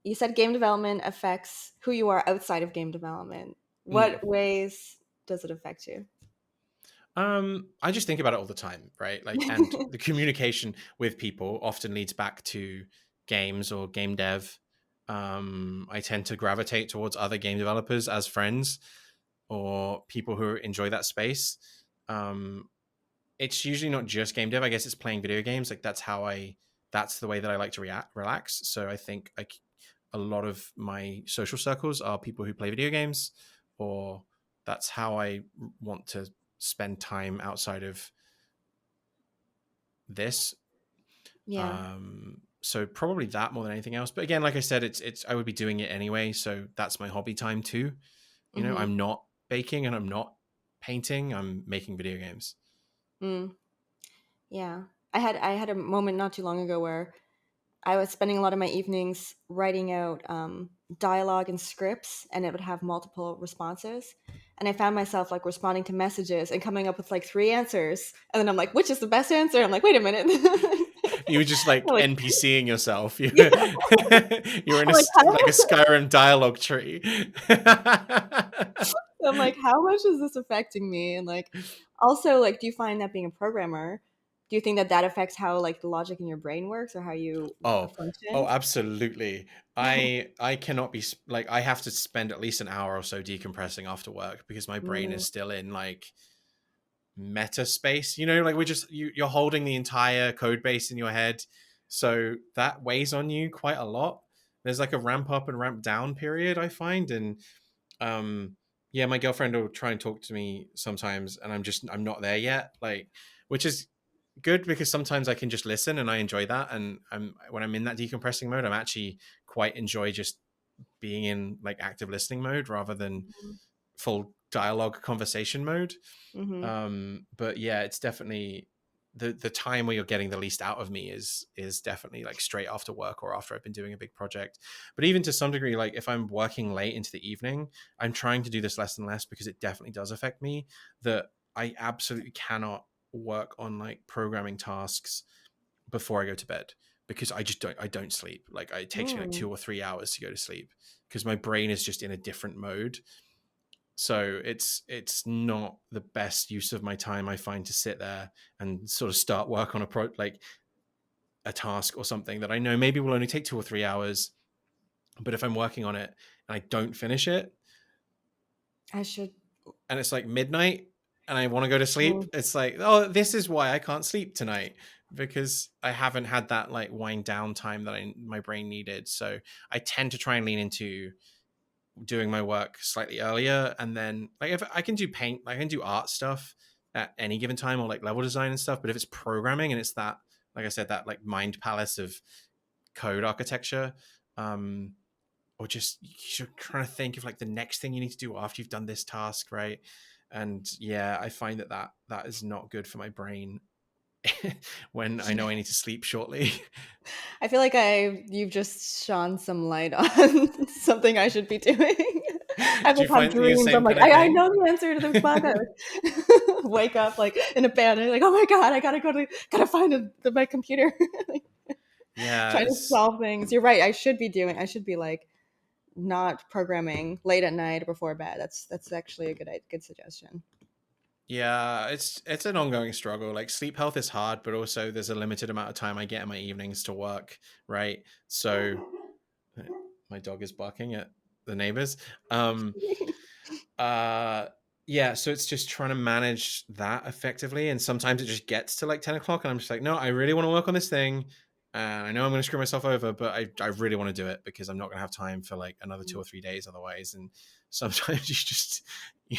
You said game development affects who you are outside of game development. Mm. What ways does it affect you? I just think about it all the time, right? Like, and the communication with people often leads back to games or game dev. I tend to gravitate towards other game developers as friends or people who enjoy that space. Um, it's usually not just game dev. I guess it's playing video games. Like that's the way that I like to relax. So I think like a lot of my social circles are people who play video games, or that's how I want to spend time outside of this. Yeah. So probably that more than anything else. But again, like I said, it's I would be doing it anyway. So that's my hobby time too. You know, Mm-hmm. I'm not baking and I'm not painting. I'm making video games. Mm. Yeah. I had a moment not too long ago where I was spending a lot of my evenings writing out dialogue and scripts, and it would have multiple responses. And I found myself like responding to messages and coming up with like three answers. And then I'm like, which is the best answer? I'm like, wait a minute. You were just like I'm like, NPCing yourself. You yeah. were in I'm like, like a Skyrim dialogue tree. I'm like, how much is this affecting me? And like, also, like, do you find that being a programmer, do you think that that affects how like the logic in your brain works or how you Oh, oh, function? absolutely. I cannot be like I have to spend at least an hour or so decompressing after work because my brain is Mm, still in like meta space. You know, like you're holding the entire code base in your head, so that weighs on you quite a lot. There's like a ramp up and ramp down period I find, and um yeah, my girlfriend will try and talk to me sometimes and I'm not there yet, like, which is good because sometimes I can just listen and I enjoy that, and when I'm in that decompressing mode I'm actually quite enjoy just being in like active listening mode rather than full dialogue conversation mode. mm-hmm. But yeah, it's definitely the time where you're getting the least out of me is definitely like straight after work or after I've been doing a big project. But even to some degree, like if I'm working late into the evening, I'm trying to do this less and less because it definitely does affect me. That I absolutely cannot work on like programming tasks before I go to bed, because I don't sleep. Like it takes me like Mm. 2 or 3 hours to go to sleep because my brain is just in a different mode. So it's not the best use of my time, I find, to sit there and sort of start work on like a task or something that I know maybe will only take 2 or 3 hours. But if I'm working on it and I don't finish it, I should. and it's like midnight and I want to go to sleep, Mm. it's like, oh, this is why I can't sleep tonight, because I haven't had that like wind down time that my brain needed. So I tend to try and lean into doing my work slightly earlier, and then like if I can do paint, I can do art stuff at any given time, or like level design and stuff. But if it's programming and it's that, like I said, that like mind palace of code architecture, or just you're trying to think of like the next thing you need to do after you've done this task, right? And yeah, I find that is not good for my brain when I know I Yeah. need to sleep shortly. I feel like you've just shone some light on something I should be doing. I've Do like you had find the dreams. I'm same like, kind of I thing? know the answer to this bug. Wake up like in a panic, like, oh my god, I gotta find my computer. Like, Yeah, trying to it's solve things. You're right. I should be like not programming late at night before bed. That's actually a good suggestion. Yeah, it's an ongoing struggle. Like sleep health is hard, but also there's a limited amount of time I get in my evenings to work, right? So my dog is barking at the neighbors. Um uh yeah, so it's just trying to manage that effectively, and sometimes it just gets to like 10 o'clock and I'm just like, no, I really want to work on this thing, and I know I'm going to screw myself over, but I really want to do it because I'm not going to have time for like another 2 or 3 days otherwise. And sometimes you,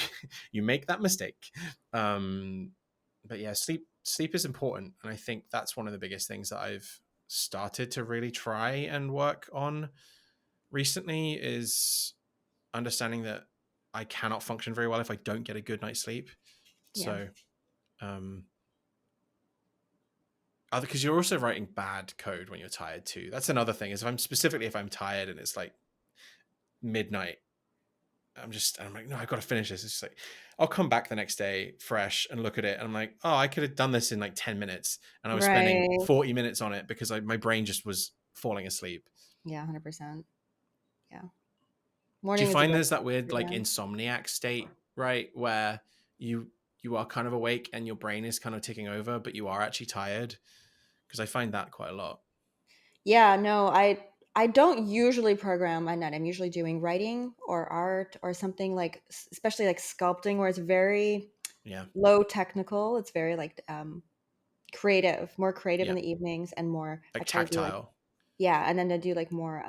you make that mistake. But yeah, sleep is important, and I think that's one of the biggest things that I've started to really try and work on recently, is understanding that I cannot function very well if I don't get a good night's sleep. Yeah. So, um, because you're also writing bad code when you're tired too. That's another thing. Is if I'm tired and it's like midnight, I'm like, no, I've got to finish this. It's just like I'll come back the next day fresh and look at it, and I'm like, oh, I could have done this in like 10 minutes, and I was spending Right. 40 minutes on it because my brain just was falling asleep. Yeah. 100%. Yeah. Do you Morning is a find good there's that weird like yeah. insomniac state, right, where you you are kind of awake and your brain is kind of ticking over, but you are actually tired? Because I find that quite a lot. Yeah, no, I don't usually program at night. I'm usually doing writing or art or something like especially like sculpting where it's very Yeah, low technical. It's very like creative, more creative in yeah, the evenings and more I like try to do like tactile. yeah, and then I do like more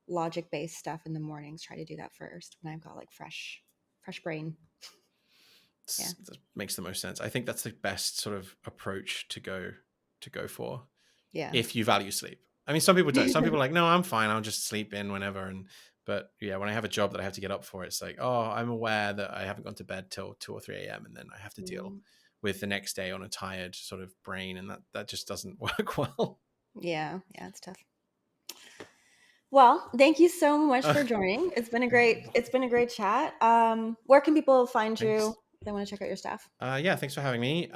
logic based stuff in the mornings. Try to do that first when I've got like fresh brain. Yeah. That makes the most sense. I think that's the best sort of approach to go for Yeah. if you value sleep. I mean, some people don't. Some people are like, no, I'm fine. I'll just sleep in whenever. And but yeah, when I have a job that I have to get up for, it's like, oh, I'm aware that I haven't gone to bed till 2 or 3 a.m. and then I have to deal Mm. with the next day on a tired sort of brain, and that just doesn't work well. Yeah, yeah, it's tough. Well, thank you so much for joining. It's been a great chat. Where can people find you Thanks. if they want to check out your stuff? Yeah, thanks for having me.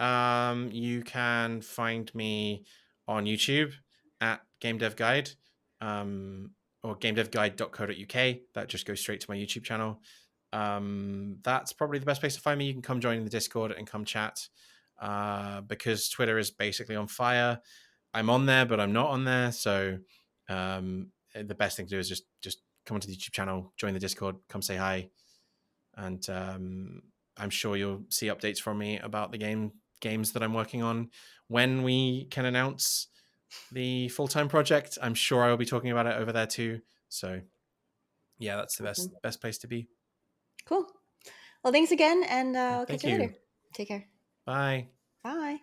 You can find me on YouTube at GameDevGuide, or GameDevGuide.co.uk. That just goes straight to my YouTube channel. That's probably the best place to find me. You can come join the Discord and come chat. Because Twitter is basically on fire. I'm on there, but I'm not on there. So the best thing to do is just come onto the YouTube channel, join the Discord, come say hi, and I'm sure you'll see updates from me about the games that I'm working on when we can announce the full-time project. I'm sure I will be talking about it over there too. So yeah, that's the best Awesome. best place to be. Cool. Well, thanks again, and I'll catch Thank you you. later. Take care. Bye. Bye.